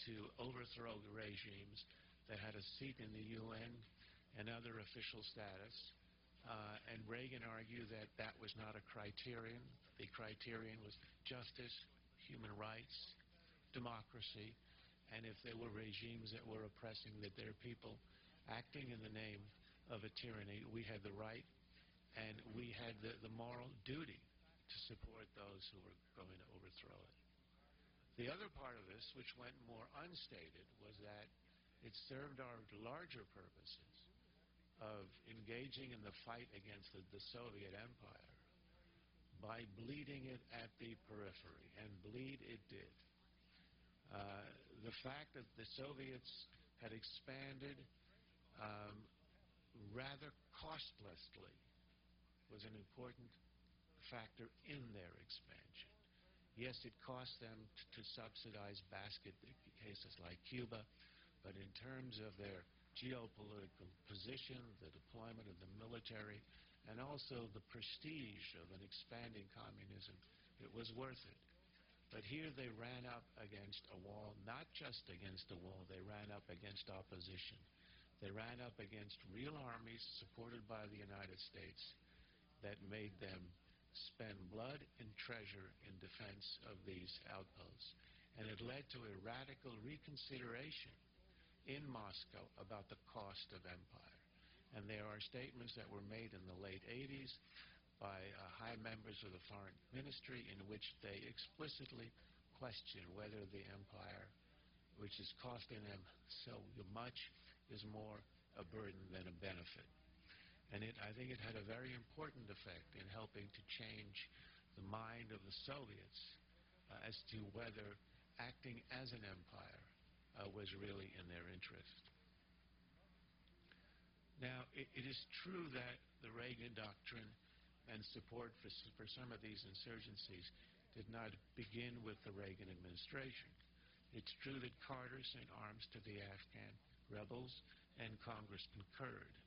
to overthrow the regimes that had a seat in the UN and other official status. And Reagan argued that that was not a criterion. The criterion was justice, human rights, democracy, and if there were regimes that were oppressing their people, acting in the name of a tyranny, we had the right and we had the moral duty to support those who were going to overthrow it. The other part of this, which went more unstated, was that it served our larger purposes of engaging in the fight against the Soviet Empire by bleeding it at the periphery, and bleed it did. The fact that the Soviets had expanded rather costlessly was an important factor in their expansion. Yes, it cost them to subsidize basket cases like Cuba, but in terms of their geopolitical position, the deployment of the military, and also the prestige of an expanding communism, it was worth it. But here they ran up against a wall, not just against a wall, they ran up against opposition. They ran up against real armies supported by the United States that made them spend blood and treasure in defense of these outposts. And it led to a radical reconsideration in Moscow about the cost of empire. And there are statements that were made in the late 80s by high members of the foreign ministry in which they explicitly question whether the empire, which is costing them so much, is more a burden than a benefit. And I think it had a very important effect in helping to change the mind of the Soviets as to whether acting as an empire was really in their interest. Now, it is true that the Reagan doctrine and support for some of these insurgencies did not begin with the Reagan administration. It's true that Carter sent arms to the Afghan rebels, and Congress concurred.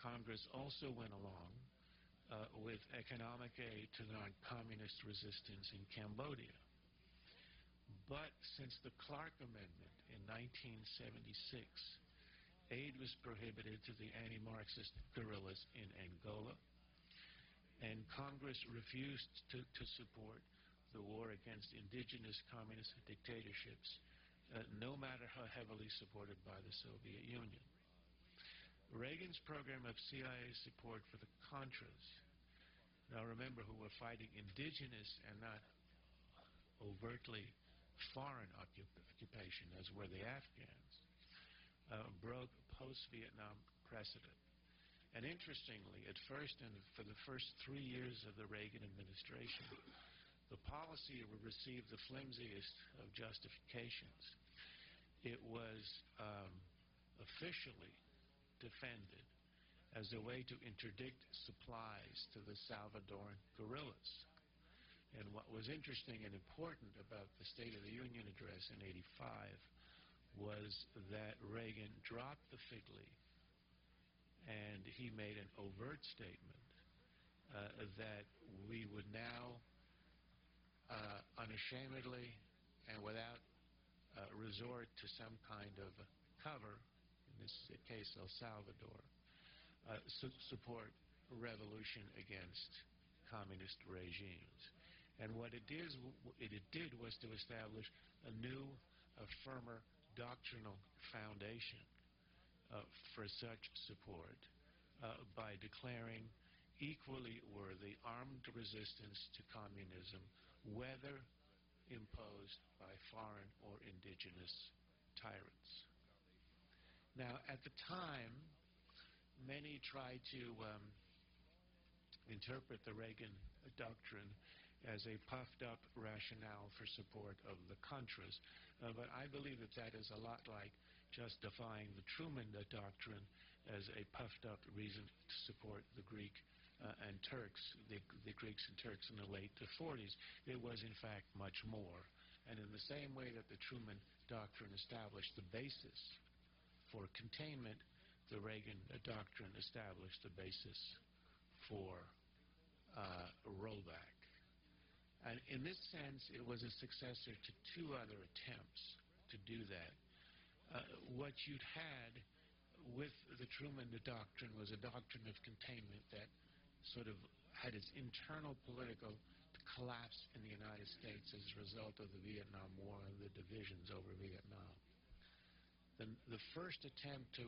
Congress also went along with economic aid to non-communist resistance in Cambodia. But since the Clark Amendment in 1976, aid was prohibited to the anti-Marxist guerrillas in Angola, and Congress refused to support the war against indigenous communist dictatorships, no matter how heavily supported by the Soviet Union. Reagan's program of CIA support for the Contras, now remember, who were fighting indigenous and not overtly foreign occupation, as were the Afghans, broke post-Vietnam precedent. And interestingly, at first, and for the first 3 years of the Reagan administration, the policy received the flimsiest of justifications. It was officially defended as a way to interdict supplies to the Salvadoran guerrillas. And what was interesting and important about the State of the Union address in '85 was that Reagan dropped the fig leaf, and he made an overt statement that we would now unashamedly and without resort to some kind of cover, in this case El Salvador, support revolution against communist regimes. And what it did was to establish a new, firmer doctrinal foundation for such support by declaring equally worthy armed resistance to communism, whether imposed by foreign or indigenous tyrants. Now, at the time, many tried to interpret the Reagan doctrine as a puffed-up rationale for support of the Contras. But I believe that that is a lot like justifying the Truman doctrine as a puffed-up reason to support the Greek and Turks, the Greeks and Turks in the late 40s. It was, in fact, much more. And in the same way that the Truman doctrine established the basis for containment, the Reagan doctrine established the basis for rollback. And in this sense, it was a successor to two other attempts to do that. What you'd had with the Truman doctrine was a doctrine of containment that sort of had its internal political collapse in the United States as a result of the Vietnam War and the divisions over Vietnam. The first attempt to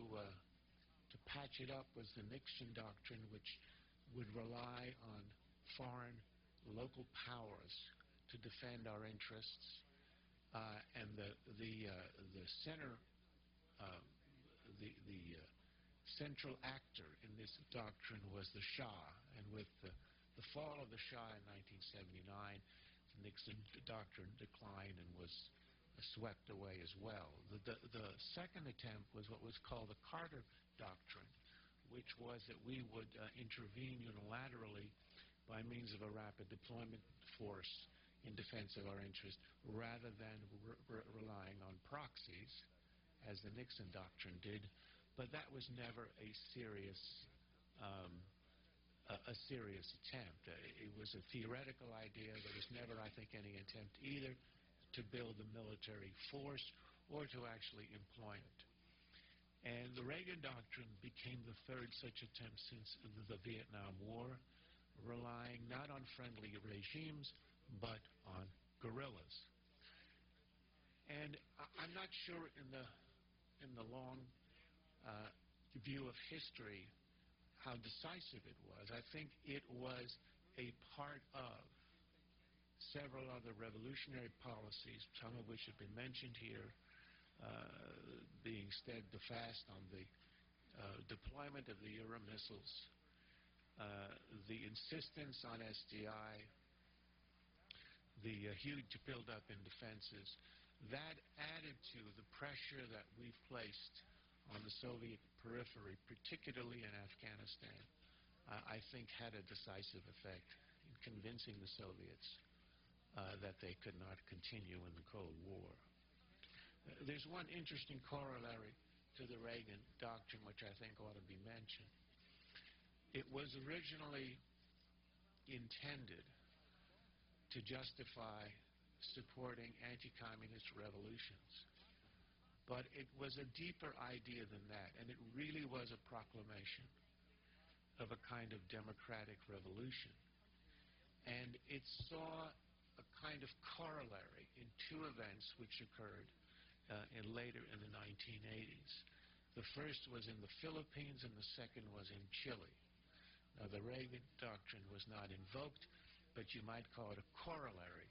patch it up was the Nixon doctrine, which would rely on foreign local powers to defend our interests, and the central actor in this doctrine was the Shah. And with the fall of the Shah in 1979, the Nixon doctrine declined and was swept away as well. The second attempt was what was called the Carter doctrine, which was that we would intervene unilaterally by means of a rapid deployment force in defense of our interest, rather than relying on proxies, as the Nixon doctrine did. But that was never a serious attempt. It was a theoretical idea. There was never, I think, any attempt either to build a military force or to actually employ it. And the Reagan doctrine became the third such attempt since the Vietnam War, relying not on friendly regimes, but on guerrillas. And I'm not sure in the long view of history how decisive it was. I think it was a part of several other revolutionary policies, some of which have been mentioned here, being steadfast on the deployment of the Euro missiles, the insistence on SDI, the huge buildup in defenses. That added to the pressure that we've placed on the Soviet periphery, particularly in Afghanistan, I think had a decisive effect in convincing the Soviets that they could not continue in the Cold War. There's one interesting corollary to the Reagan doctrine which I think ought to be mentioned. It was originally intended to justify supporting anti-communist revolutions. But it was a deeper idea than that, and it really was a proclamation of a kind of democratic revolution. And it saw a kind of corollary in two events which occurred later in the 1980s. The first was in the Philippines, and the second was in Chile. Now, the Reagan doctrine was not invoked, but you might call it a corollary,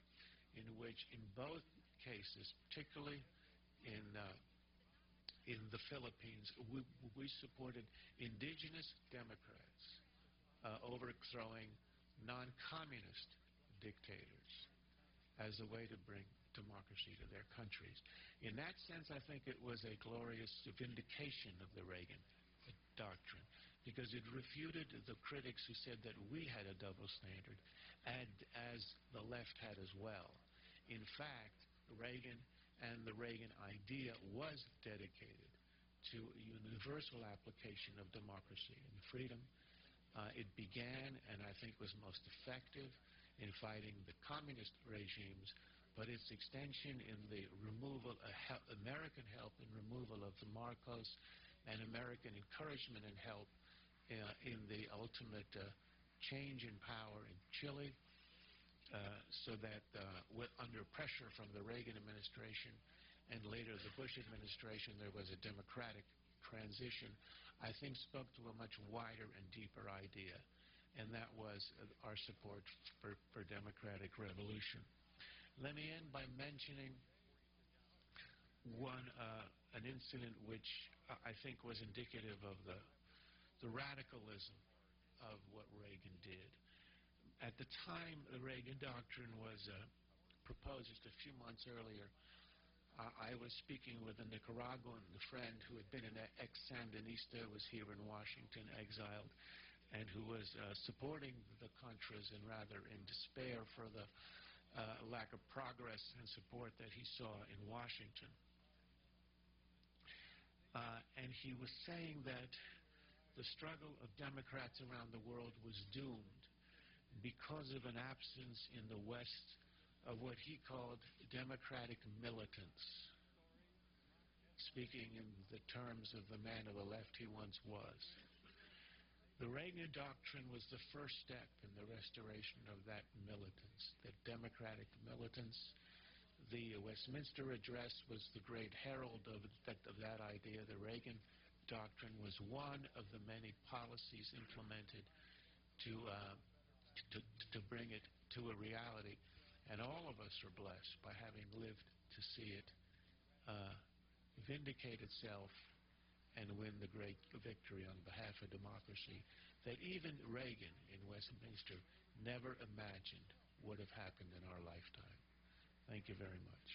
in which in both cases, particularly in the Philippines, we supported indigenous Democrats overthrowing non-communist dictators as a way to bring democracy to their countries. In that sense, I think it was a glorious vindication of the Reagan doctrine. because it refuted the critics who said that we had a double standard, and as the left had as well. In fact, Reagan and the Reagan idea was dedicated to a universal application of democracy and freedom. It began, and I think was most effective, in fighting the communist regimes, but its extension in the removal, American help in removal of the Marcos, and American encouragement and help in the ultimate change in power in Chile, so that under pressure from the Reagan administration and later the Bush administration, there was a democratic transition, I think spoke to a much wider and deeper idea, and that was our support for democratic revolution. Let me end by mentioning an incident which I think was indicative of the radicalism of what Reagan did. At the time the Reagan Doctrine was proposed, just a few months earlier, I was speaking with a Nicaraguan friend who had been an ex-Sandinista, was here in Washington, exiled, and who was supporting the Contras and rather in despair for the lack of progress and support that he saw in Washington. And he was saying that the struggle of Democrats around the world was doomed because of an absence in the West of what he called democratic militants, speaking in the terms of the man of the left he once was. The Reagan Doctrine was the first step in the restoration of that militance, that democratic militance. The Westminster Address was the great herald of that idea. The Reagan Doctrine was one of the many policies implemented to bring it to a reality. And all of us are blessed by having lived to see it vindicate itself and win the great victory on behalf of democracy that even Reagan in Westminster never imagined would have happened in our lifetime. Thank you very much.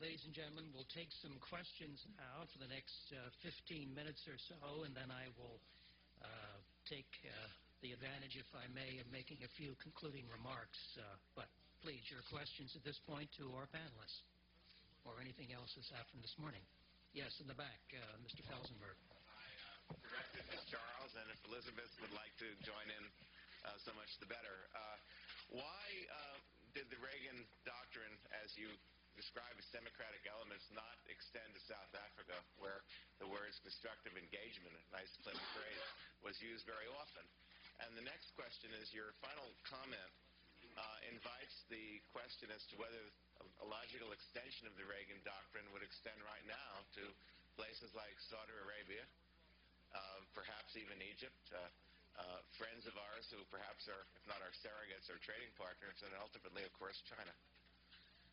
Ladies and gentlemen, we'll take some questions now for the next 15 minutes or so, and then I will take the advantage, if I may, of making a few concluding remarks. But please, your questions at this point to our panelists, or anything else that's happened this morning. Yes, in the back, Mr. Felsenberg. My directive is Charles, and if Elizabeth would like to join in, so much the better. Why did the Reagan Doctrine, as you describe its democratic elements, not extend to South Africa, where the words constructive engagement, a nice clever phrase, was used very often? And the next question is, your final comment invites the question as to whether a logical extension of the Reagan Doctrine would extend right now to places like Saudi Arabia, perhaps even Egypt, friends of ours who perhaps are, if not our surrogates, or trading partners, and ultimately, of course, China.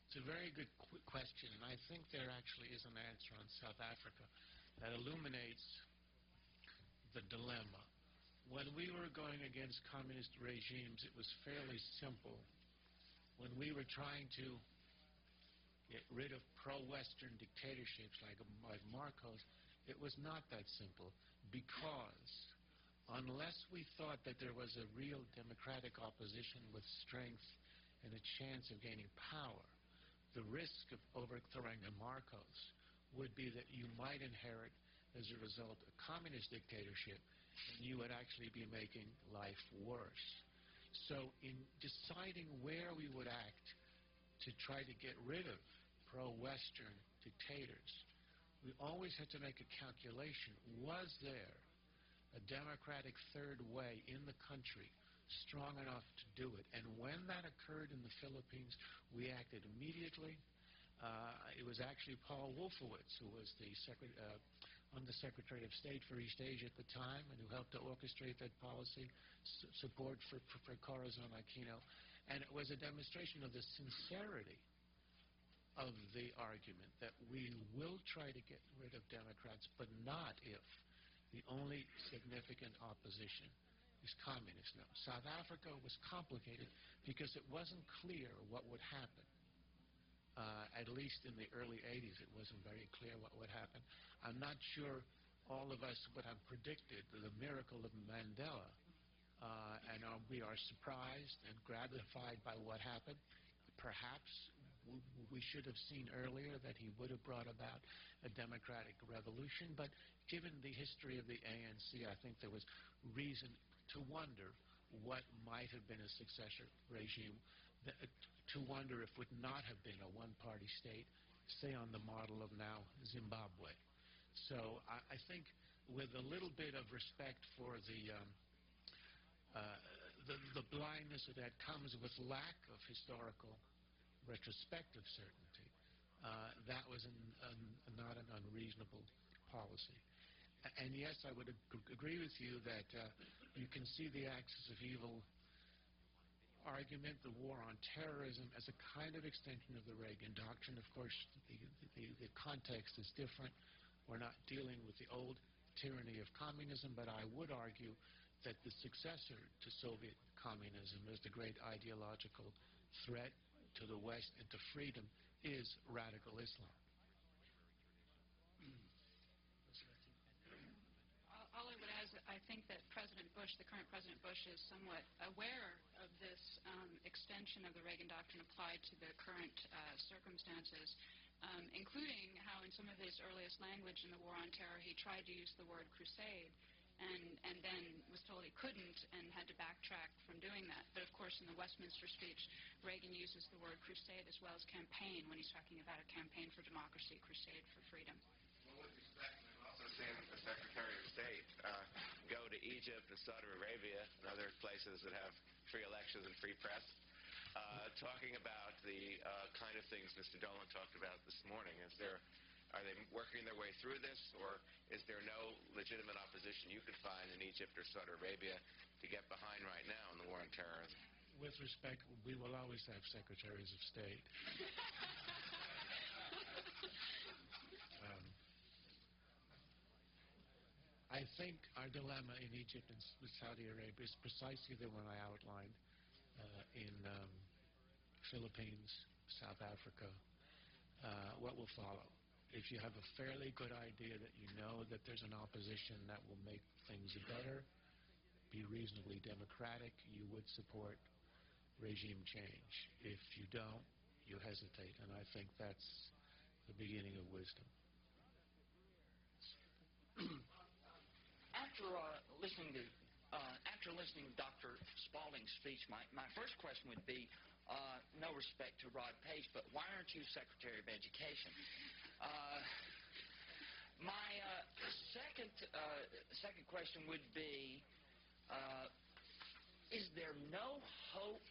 It's a very good question, and I think there actually is an answer on South Africa that illuminates the dilemma. When we were going against communist regimes, it was fairly simple. When we were trying to get rid of pro-Western dictatorships like Marcos, it was not that simple, because unless we thought that there was a real democratic opposition with strength and a chance of gaining power, the risk of overthrowing a Marcos would be that you might inherit, as a result, a communist dictatorship, and you would actually be making life worse. So in deciding where we would act to try to get rid of pro-Western dictators, we always had to make a calculation. Was there a democratic third way in the country strong enough to do it? And when that occurred in the Philippines, we acted immediately. It was actually Paul Wolfowitz, who was the Undersecretary of State for East Asia at the time, and who helped to orchestrate that policy, support for Corazon Aquino. And it was a demonstration of the sincerity of the argument that we will try to get rid of Democrats, but not if the only significant opposition is communist. Now, South Africa was complicated because it wasn't clear what would happen. At least in the early 80s, it wasn't very clear what would happen. I'm not sure all of us would have predicted the miracle of Mandela, and we are surprised and gratified by what happened. Perhaps we should have seen earlier that he would have brought about a democratic revolution, but given the history of the ANC, I think there was reason to wonder what might have been a successor regime, to wonder if it would not have been a one-party state, say on the model of now Zimbabwe. So I think with a little bit of respect for the blindness that comes with lack of historical retrospective certainty, that was not an unreasonable policy. And yes, I would agree with you that you can see the axis of evil argument, the war on terrorism, as a kind of extension of the Reagan doctrine. Of course, the context is different. We're not dealing with the old tyranny of communism, but I would argue that the successor to Soviet communism is the great ideological threat to the West and to freedom is radical Islam. All I would add is that I think that President Bush, the current President Bush, is somewhat aware of this extension of the Reagan doctrine applied to the current circumstances, including how in some of his earliest language in the war on terror he tried to use the word crusade and then was told he couldn't and had to backtrack from doing that. But of course in the Westminster speech, Reagan uses the word crusade as well as campaign when he's talking about a campaign for democracy, crusade for freedom. Well, with respect, we've also seen the Secretary of State go to Egypt and Saudi Arabia and other places that have free elections and free press, talking about the kind of things Mr. Dolan talked about this morning. Are they working their way through this, or is there no legitimate opposition you could find in Egypt or Saudi Arabia to get behind right now in the war on terrorism? With respect, we will always have secretaries of state. I think our dilemma in Egypt and Saudi Arabia is precisely the one I outlined in Philippines, South Africa. What will follow? If you have a fairly good idea that you know that there's an opposition that will make things better, be reasonably democratic, you would support regime change. If you don't, you hesitate, and I think that's the beginning of wisdom. After listening to Dr. Spalding's speech, my first question would be, no respect to Rod Page, but why aren't you Secretary of Education? My second question would be, is there no hope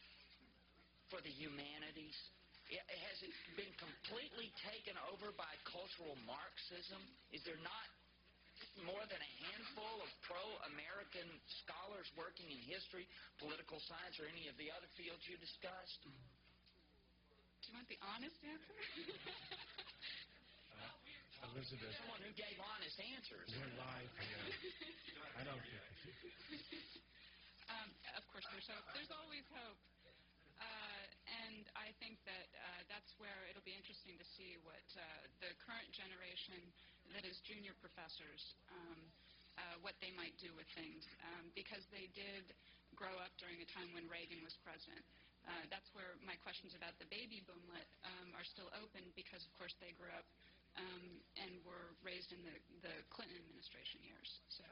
for the humanities? Has it been completely taken over by cultural Marxism? Is there not more than a handful of pro-American scholars working in history, political science, or any of the other fields you discussed? Do you want the honest answer? Elizabeth. Someone who gave honest answers. We're live here. I don't think. Of course, there's hope. There's always hope. And I think that that's where it'll be interesting to see what the current generation that is junior professors, what they might do with things, because they did grow up during a time when Reagan was president. That's where my questions about the baby boomlet are still open, because, of course, they grew up and were raised in the Clinton administration years. So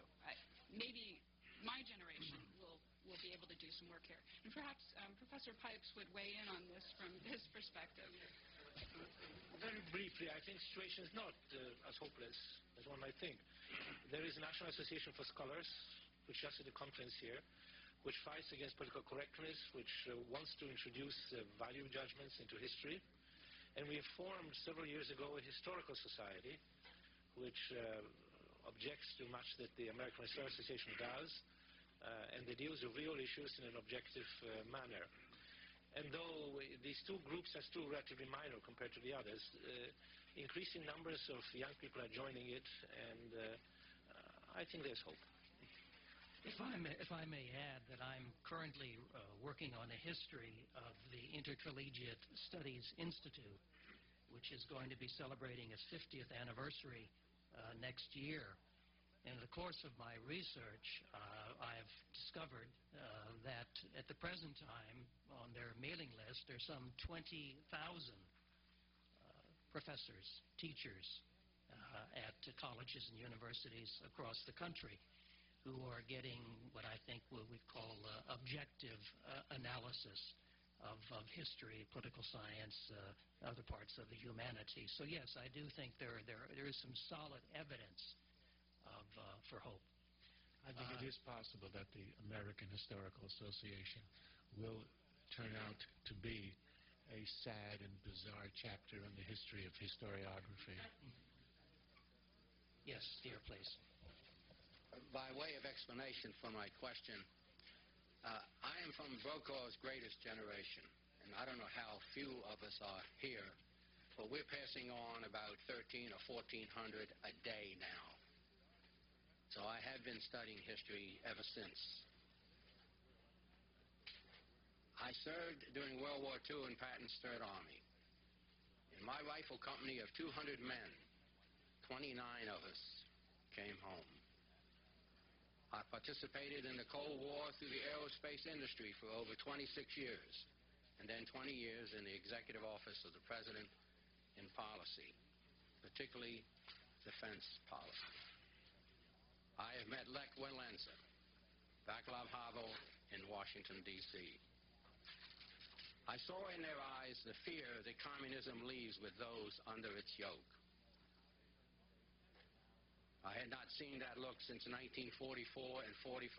maybe my generation will be able to do some work here. And perhaps Professor Pipes would weigh in on this from his perspective. Very briefly, I think the situation is not as hopeless as one might think. There is a National Association for Scholars, which just at a conference here, which fights against political correctness, which wants to introduce value judgments into history. And we formed several years ago a historical society, which objects to much that the American Historical Association does, and they deals with real issues in an objective manner. And though these two groups are still relatively minor compared to the others, increasing numbers of young people are joining it, and I think there's hope. If If I may add that I'm currently working on a history of the Intercollegiate Studies Institute, which is going to be celebrating its 50th anniversary next year. In the course of my research, I've discovered that at the present time, on their mailing list, there's some 20,000 professors, teachers at colleges and universities across the country who are getting what I think we'd call objective analysis of history, political science, other parts of the humanities. So yes, I do think there is some solid evidence for hope. I think it is possible that the American Historical Association will turn out to be a sad and bizarre chapter in the history of historiography. Yes, dear, please. By way of explanation for my question, I am from Brokaw's greatest generation, and I don't know how few of us are here, but we're passing on about 1,300 or 1,400 a day now. So I have been studying history ever since. I served during World War II in Patton's Third Army. In my rifle company of 200 men, 29 of us came home. I participated in the Cold War through the aerospace industry for over 26 years, and then 20 years in the executive office of the President in policy, particularly defense policy. I have met Lech Walesa, Václav Havel in Washington, D.C. I saw in their eyes the fear that communism leaves with those under its yoke. I had not seen that look since 1944 and 45,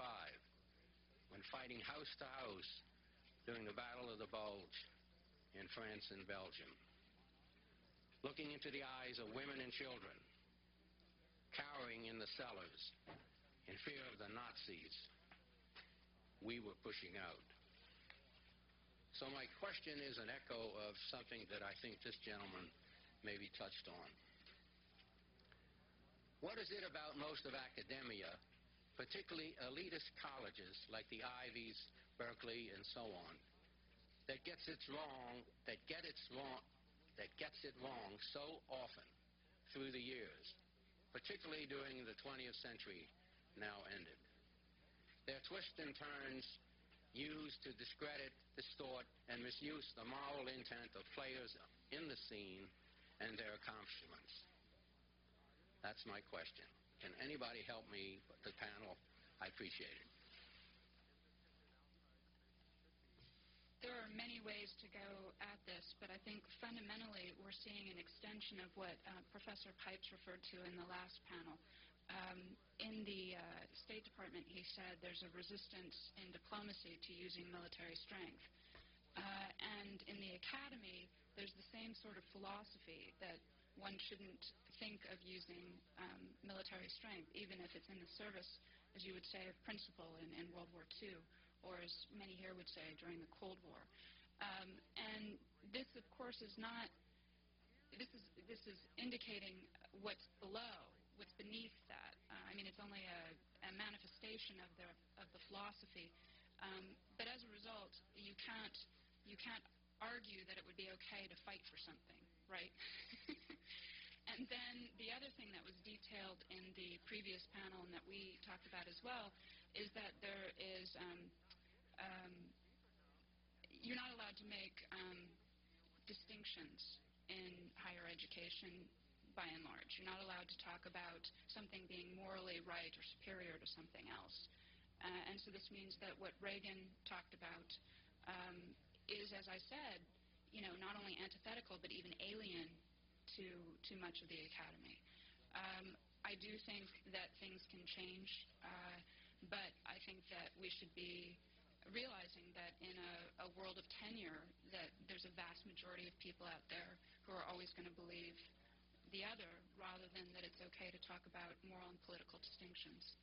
when fighting house to house during the Battle of the Bulge in France and Belgium. Looking into the eyes of women and children, cowering in the cellars in fear of the Nazis, we were pushing out. So my question is an echo of something that I think this gentleman maybe touched on. What is it about most of academia, particularly elitist colleges like the Ivies, Berkeley, and so on, that gets it wrong so often through the years, particularly during the 20th century now ended? Their twists and turns used to discredit, distort, and misuse the moral intent of players in the scene and their accomplishments. That's my question. Can anybody help me, the panel? I appreciate it. There are many ways to go at this, but I think fundamentally we're seeing an extension of what Professor Pipes referred to in the last panel. In the State Department, he said there's a resistance in diplomacy to using military strength. And in the academy, there's the same sort of philosophy that one shouldn't think of using military strength, even if it's in the service, as you would say, of principle in World War II, or as many here would say, during the Cold War. And this, of course, is not, this is indicating what's below, what's beneath that. I mean, it's only a manifestation of the philosophy. But as a result, you can't argue that it would be okay to fight for something, right? And then the other thing that was detailed in the previous panel and that we talked about as well is that there is, you're not allowed to make distinctions in higher education by and large. You're not allowed to talk about something being morally right or superior to something else. And so this means that what Reagan talked about is, as I said, you know, not only antithetical but even alien to much of the academy. I do think that things can change, but I think that we should be realizing that in a world of tenure that there's a vast majority of people out there who are always going to believe the other, rather than that it's okay to talk about moral and political distinctions.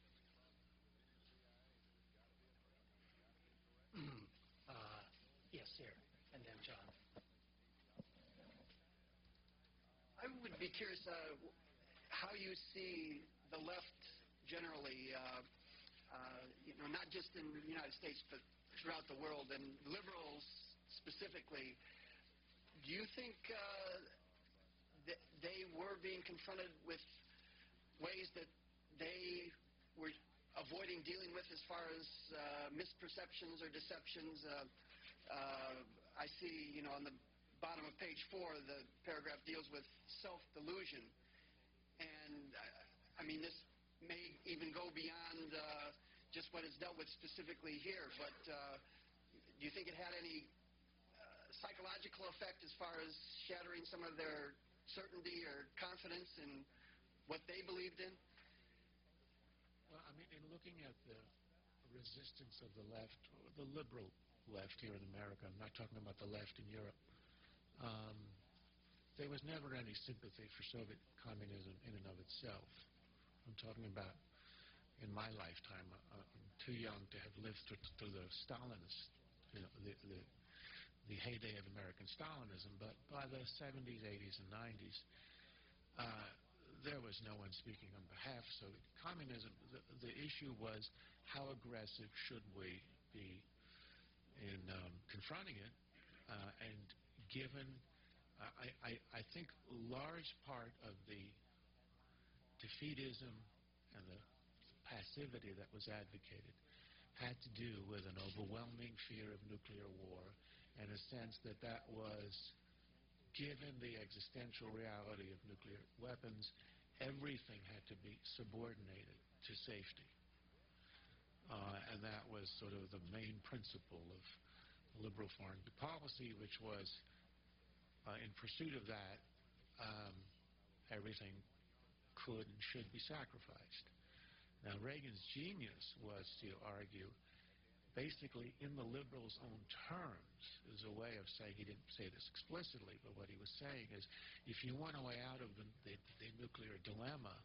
Yes, here, and then John. I would be curious how you see the left generally, just in the United States, but throughout the world, and liberals specifically, do you think they were being confronted with ways that they were avoiding dealing with as far as misperceptions or deceptions? I see, on the bottom of page 4, the paragraph deals with self-delusion. And, I mean, this may even go beyond just what is dealt with specifically here, but do you think it had any psychological effect as far as shattering some of their certainty or confidence in what they believed in? Well, I mean, in looking at the resistance of the left, or the liberal left here in America, I'm not talking about the left in Europe, there was never any sympathy for Soviet communism in and of itself. I'm talking about in my lifetime. I'm too young to have lived through the Stalinist, the heyday of American Stalinism, but by the 70s, 80s, and 90s, there was no one speaking on behalf of Soviet communism. The issue was how aggressive should we be in confronting it, and given, I think, large part of the defeatism and the passivity that was advocated had to do with an overwhelming fear of nuclear war and a sense that that was, given the existential reality of nuclear weapons, everything had to be subordinated to safety. And that was sort of the main principle of liberal foreign policy, which was, in pursuit of that, everything could and should be sacrificed. Now, Reagan's genius was to argue, basically in the liberals' own terms, as a way of saying, he didn't say this explicitly, but what he was saying is, if you want a way out of the nuclear dilemma,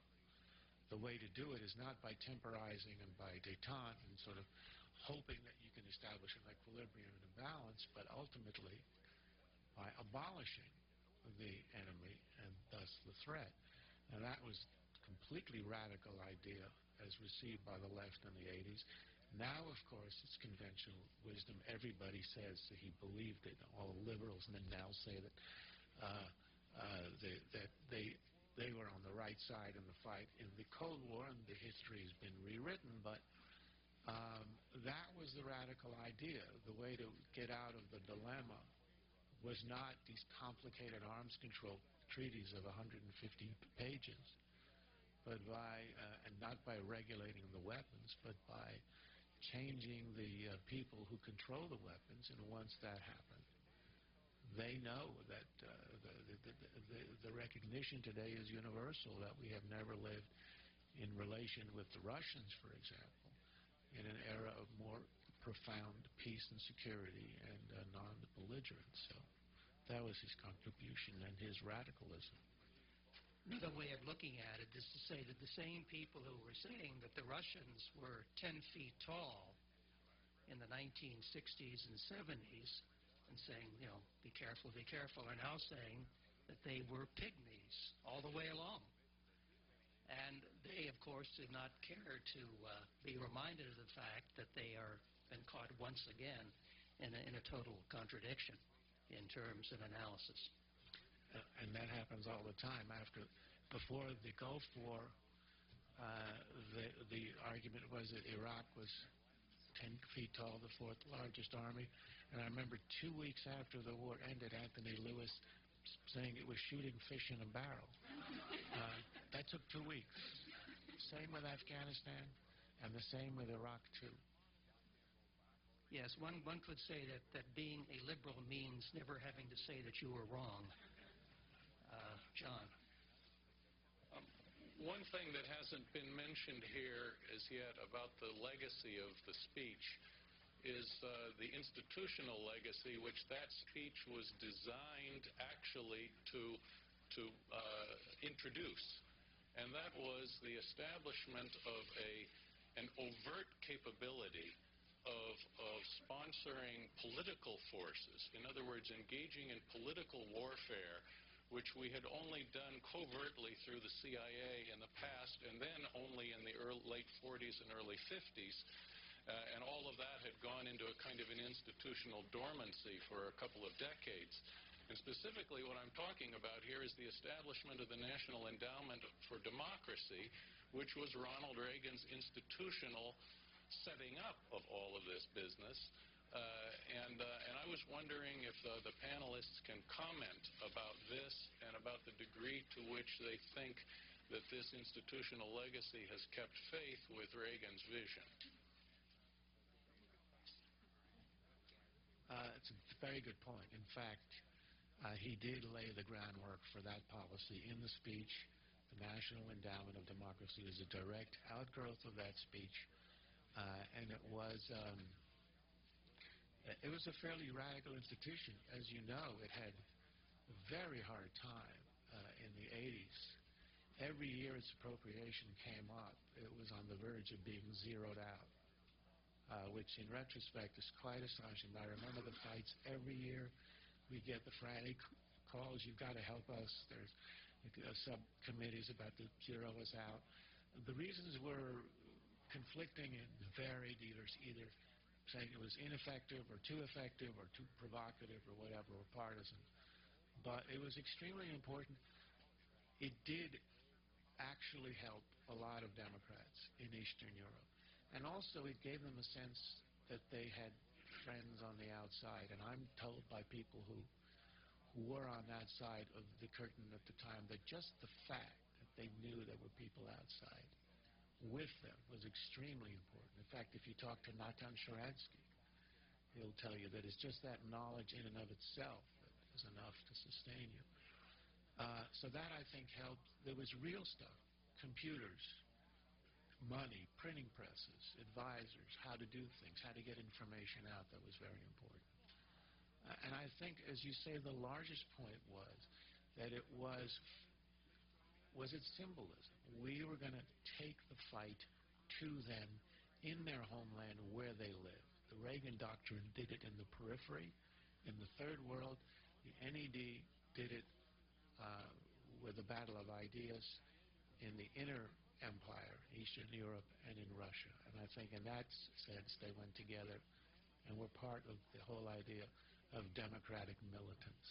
the way to do it is not by temporizing and by détente and sort of hoping that you can establish an equilibrium and a balance, but ultimately by abolishing the enemy and thus the threat. And that was a completely radical idea as received by the left in the 80s. Now, of course, it's conventional wisdom. Everybody says that he believed it. All liberals now say that they were on the right side in the fight in the Cold War, and the history has been rewritten, but that was the radical idea. The way to get out of the dilemma was not these complicated arms control treaties of 150 pages, but by, and not by regulating the weapons, but by changing the people who control the weapons. And once that happened, they know that the recognition today is universal, that we have never lived in relation with the Russians, for example, in an era of more profound peace and security and non-belligerence. So that was his contribution and his radicalism. Another way of looking at it is to say that the same people who were saying that the Russians were 10 feet tall in the 1960s and 70s and saying, be careful, are now saying that they were pygmies all the way along. And they, of course, did not care to be reminded of the fact that they are been caught once again in a total contradiction in terms of analysis. And that happens all the time. Before the Gulf War, the argument was that Iraq was 10 feet tall, the fourth largest army. And I remember 2 weeks after the war ended, Anthony Lewis saying it was shooting fish in a barrel. That took 2 weeks. Same with Afghanistan, and the same with Iraq, too. Yes, one could say that being a liberal means never having to say that you were wrong. John. One thing that hasn't been mentioned here as yet about the legacy of the speech is the institutional legacy, which that speech was designed actually to introduce. And that was the establishment of an overt capability of sponsoring political forces. In other words, engaging in political warfare, which we had only done covertly through the CIA in the past, and then only in the late 40s and early 50s. And all of that had gone into a kind of an institutional dormancy for a couple of decades. And specifically what I'm talking about here is the establishment of the National Endowment for Democracy, which was Ronald Reagan's institutional setting up of all of this business. And I was wondering if the panelists can comment about this and about the degree to which they think that this institutional legacy has kept faith with Reagan's vision. It's a very good point. In fact, he did lay the groundwork for that policy in the speech. The National Endowment of Democracy is a direct outgrowth of that speech, and it was a fairly radical institution. As you know, it had a very hard time in the 80s. Every year its appropriation came up, it was on the verge of being zeroed out, which in retrospect is quite astonishing. I remember the fights every year. We get the frantic calls, you've got to help us. There's subcommittees about to zero us out. The reasons were conflicting and varied, either saying it was ineffective or too effective or too provocative or whatever, or partisan. But it was extremely important. It did actually help a lot of Democrats in Eastern Europe. And also it gave them a sense that they had friends on the outside. And I'm told by people who were on that side of the curtain at the time that just the fact that they knew there were people outside with them was extremely important. In fact, if you talk to Natan Sharansky, he'll tell you that it's just that knowledge in and of itself that is enough to sustain you. So that, I think, helped. There was real stuff, computers, money, printing presses, advisors, how to do things, how to get information out. That was very important. And I think, as you say, the largest point was that it was its symbolism. We were going to take the fight to them in their homeland where they live. The Reagan doctrine did it in the periphery, in the third world. The NED did it with the battle of ideas in the inner empire, Eastern Europe and in Russia. And I think in that sense they went together and were part of the whole idea of democratic militance.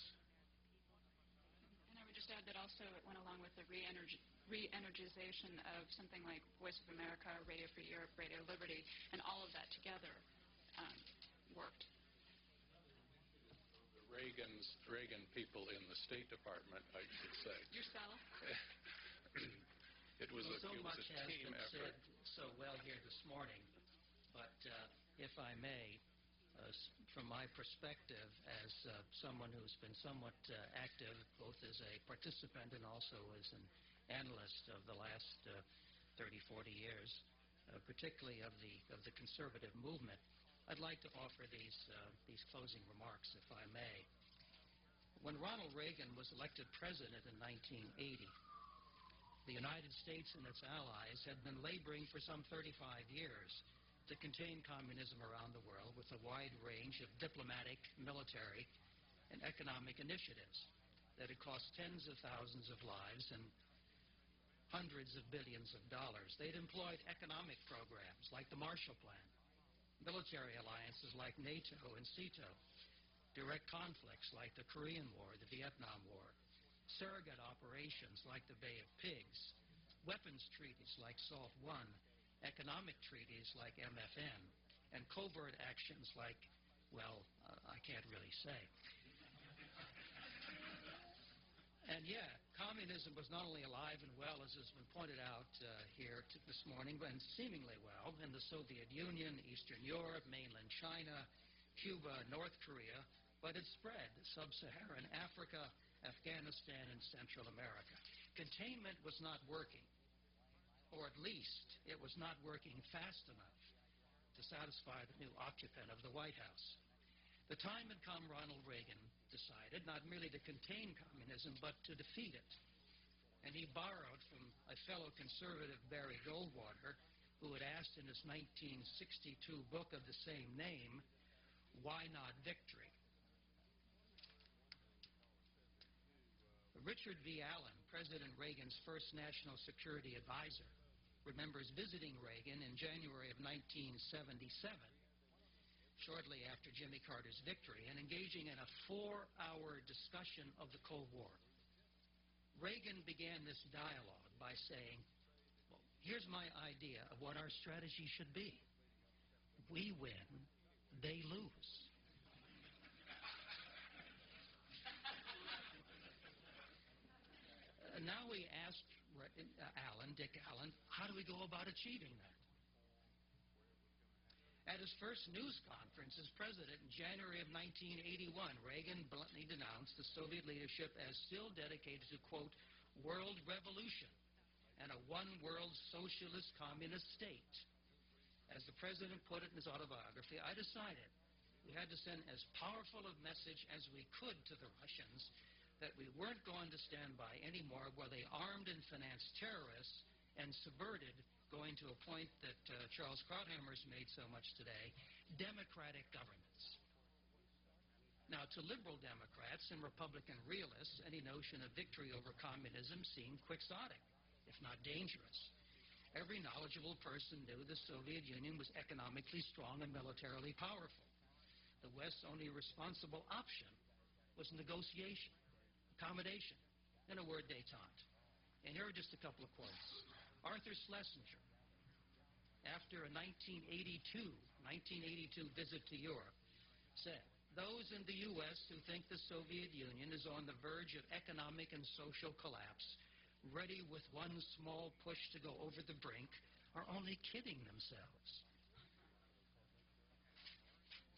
And I would just add that also it went along with the re-energization of something like Voice of America, Radio Free Europe, Radio Liberty, and all of that together worked. Reagan people in the State Department, I should say. Yourself? It was so a much has team been effort. said so well here this morning, but if I may, from my perspective as someone who's been somewhat active both as a participant and also as an analyst of the last 30, 40 years, particularly of the conservative movement, I'd like to offer these closing remarks, if I may. When Ronald Reagan was elected president in 1980, the United States and its allies had been laboring for some 35 years to contain communism around the world with a wide range of diplomatic, military, and economic initiatives that had cost tens of thousands of lives and hundreds of billions of dollars. They'd employed economic programs like the Marshall Plan, military alliances like NATO and SEATO, direct conflicts like the Korean War, the Vietnam War, surrogate operations like the Bay of Pigs, weapons treaties like SALT I, economic treaties like MFN, and covert actions like, well, I can't really say. And yeah, communism was not only alive and well, as has been pointed out here this morning, but seemingly well in the Soviet Union, Eastern Europe, mainland China, Cuba, North Korea, but it spread to sub-Saharan Africa, Afghanistan, and Central America. Containment was not working, or at least it was not working fast enough to satisfy the new occupant of the White House. The time had come, Ronald Reagan decided, not merely to contain communism, but to defeat it. And he borrowed from a fellow conservative, Barry Goldwater, who had asked in his 1962 book of the same name, "Why not victory?" Richard V. Allen, President Reagan's first national security advisor, remembers visiting Reagan in January of 1977, shortly after Jimmy Carter's victory, and engaging in a 4-hour discussion of the Cold War. Reagan began this dialogue by saying, well, here's my idea of what our strategy should be. We win, they lose. Now we asked Dick Allen, how do we go about achieving that? At his first news conference as president in January of 1981, Reagan bluntly denounced the Soviet leadership as still dedicated to, quote, world revolution and a one-world socialist communist state. As the president put it in his autobiography, I decided we had to send as powerful a message as we could to the Russians that we weren't going to stand by anymore while they armed and financed terrorists and subverted, going to a point that Charles Krauthammer has made so much today, democratic governments. Now, to liberal Democrats and Republican realists, any notion of victory over communism seemed quixotic, if not dangerous. Every knowledgeable person knew the Soviet Union was economically strong and militarily powerful. The West's only responsible option was negotiation, accommodation, in a word, détente. And here are just a couple of quotes. Arthur Schlesinger, after a 1982 visit to Europe, said, those in the U.S. who think the Soviet Union is on the verge of economic and social collapse, ready with one small push to go over the brink, are only kidding themselves.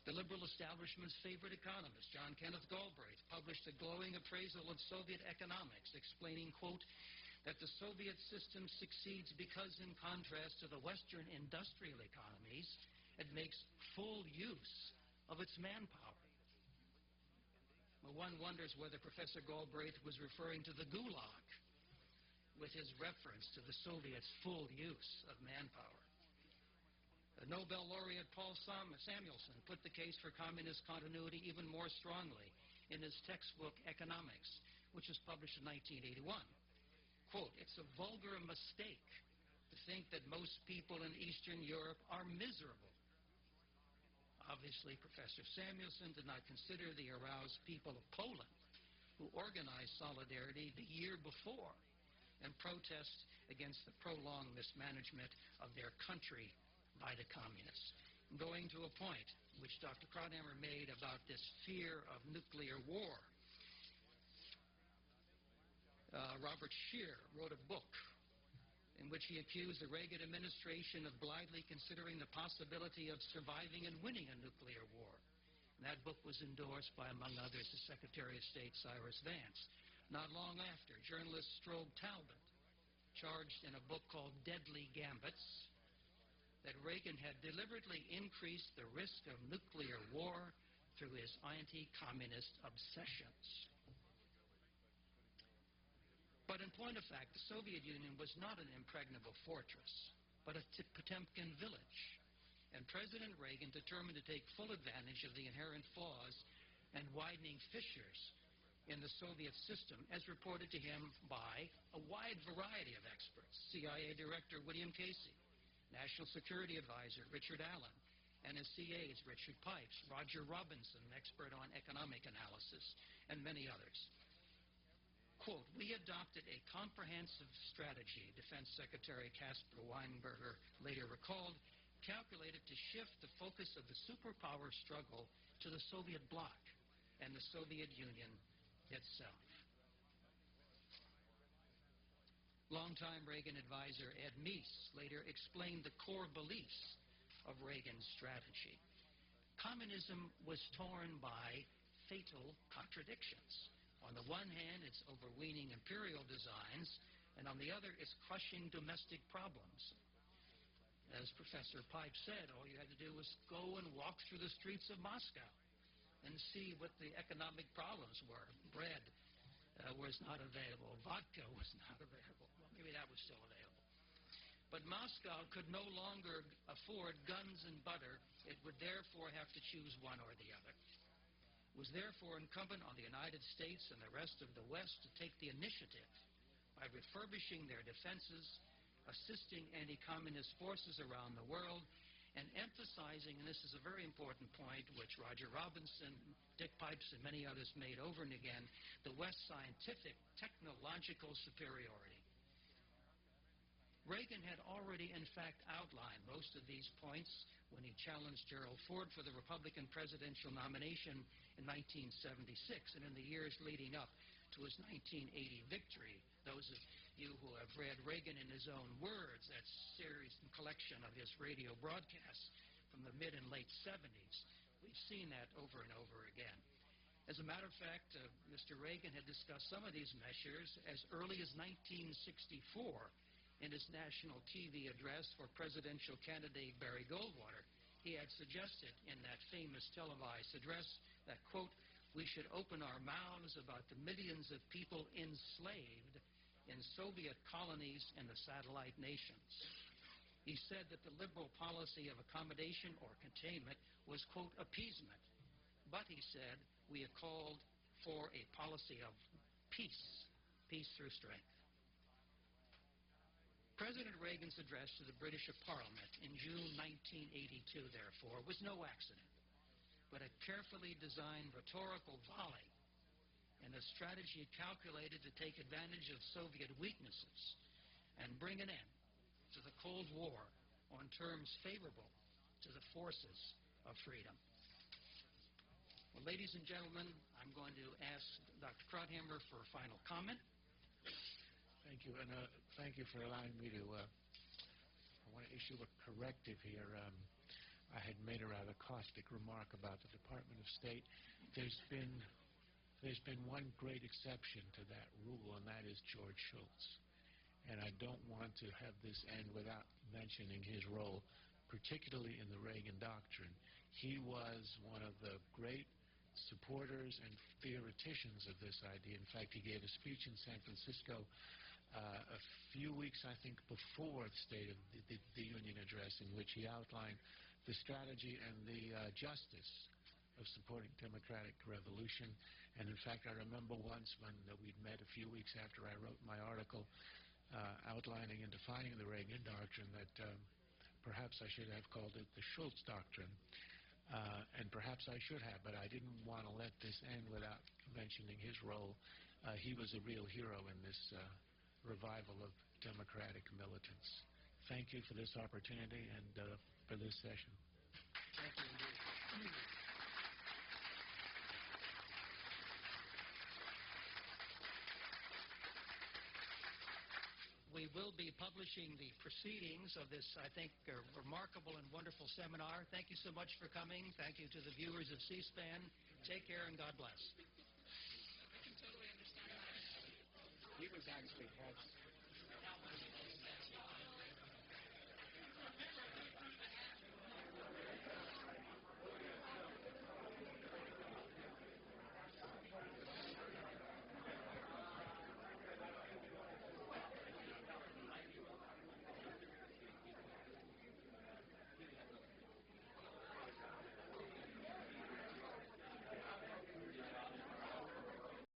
The liberal establishment's favorite economist, John Kenneth Galbraith, published a glowing appraisal of Soviet economics, explaining, quote, that the Soviet system succeeds because, in contrast to the Western industrial economies, it makes full use of its manpower. Well, one wonders whether Professor Galbraith was referring to the Gulag with his reference to the Soviets' full use of manpower. The Nobel laureate Paul Samuelson put the case for communist continuity even more strongly in his textbook Economics, which was published in 1981. Quote, it's a vulgar mistake to think that most people in Eastern Europe are miserable. Obviously, Professor Samuelson did not consider the aroused people of Poland, who organized solidarity the year before and protest against the prolonged mismanagement of their country by the communists. Going to a point which Dr. Krauthammer made about this fear of nuclear war, Robert Scheer wrote a book in which he accused the Reagan administration of blindly considering the possibility of surviving and winning a nuclear war. And that book was endorsed by, among others, the Secretary of State Cyrus Vance. Not long after, journalist Strobe Talbot charged in a book called Deadly Gambits that Reagan had deliberately increased the risk of nuclear war through his anti-communist obsessions. But in point of fact, the Soviet Union was not an impregnable fortress, but a Potemkin village. And President Reagan, determined to take full advantage of the inherent flaws and widening fissures in the Soviet system, as reported to him by a wide variety of experts, CIA Director William Casey, National Security Advisor Richard Allen, NSCA's Richard Pipes, Roger Robinson, an expert on economic analysis, and many others. Quote, we adopted a comprehensive strategy, Defense Secretary Caspar Weinberger later recalled, calculated to shift the focus of the superpower struggle to the Soviet bloc and the Soviet Union itself. Longtime Reagan advisor Ed Meese later explained the core beliefs of Reagan's strategy. Communism was torn by fatal contradictions. On the one hand, it's overweening imperial designs, and on the other, it's crushing domestic problems. As Professor Pipes said, all you had to do was go and walk through the streets of Moscow and see what the economic problems were. Bread was not available. Vodka was not available. Well, maybe that was still available. But Moscow could no longer afford guns and butter. It would therefore have to choose one or the other. It was therefore incumbent on the United States and the rest of the West to take the initiative by refurbishing their defenses assisting anti-communist forces around the world, and emphasizing, and this is a very important point, which Roger Robinson, Dick Pipes, and many others made over and again, the West's scientific, technological superiority. Reagan had already, in fact, outlined most of these points when he challenged Gerald Ford for the Republican presidential nomination in 1976 and in the years leading up to his 1980 victory. Those of you who have read Reagan in his own words, that series and collection of his radio broadcasts from the mid and late 70s, we've seen that over and over again. As a matter of fact, Mr. Reagan had discussed some of these measures as early as 1964 in his national TV address for presidential candidate Barry Goldwater. He had suggested in that famous televised address that, quote, we should open our mouths about the millions of people enslaved in Soviet colonies and the satellite nations. He said that the liberal policy of accommodation or containment was, quote, appeasement. But, he said, we have called for a policy of peace, peace through strength. President Reagan's address to the British Parliament in June 1982, therefore, was no accident, but a carefully designed rhetorical volley and a strategy calculated to take advantage of Soviet weaknesses and bring an end to the Cold War on terms favorable to the forces of freedom. Well, ladies and gentlemen, I'm going to ask Dr. Krauthammer for a final comment. Thank you, and thank you for allowing me to, I want to issue a corrective here. I had made a rather caustic remark about the Department of State. There's been one great exception to that rule, and that is George Shultz. And I don't want to have this end without mentioning his role, particularly in the Reagan doctrine. He was one of the great supporters and theoreticians of this idea. In fact, he gave a speech in San Francisco a few weeks, I think, before the State of the Union address, in which he outlined the strategy and the justice of supporting democratic revolution. And in fact, I remember once when we'd met a few weeks after I wrote my article outlining and defining the Reagan doctrine that perhaps I should have called it the Shultz doctrine. And perhaps I should have, but I didn't want to let this end without mentioning his role. He was a real hero in this revival of democratic militants. Thank you for this opportunity and for this session. Thank you indeed. We will be publishing the proceedings of this, I think, remarkable and wonderful seminar. Thank you so much for coming. Thank you to the viewers of C-SPAN. Take care and God bless. I can totally understand that. He was actually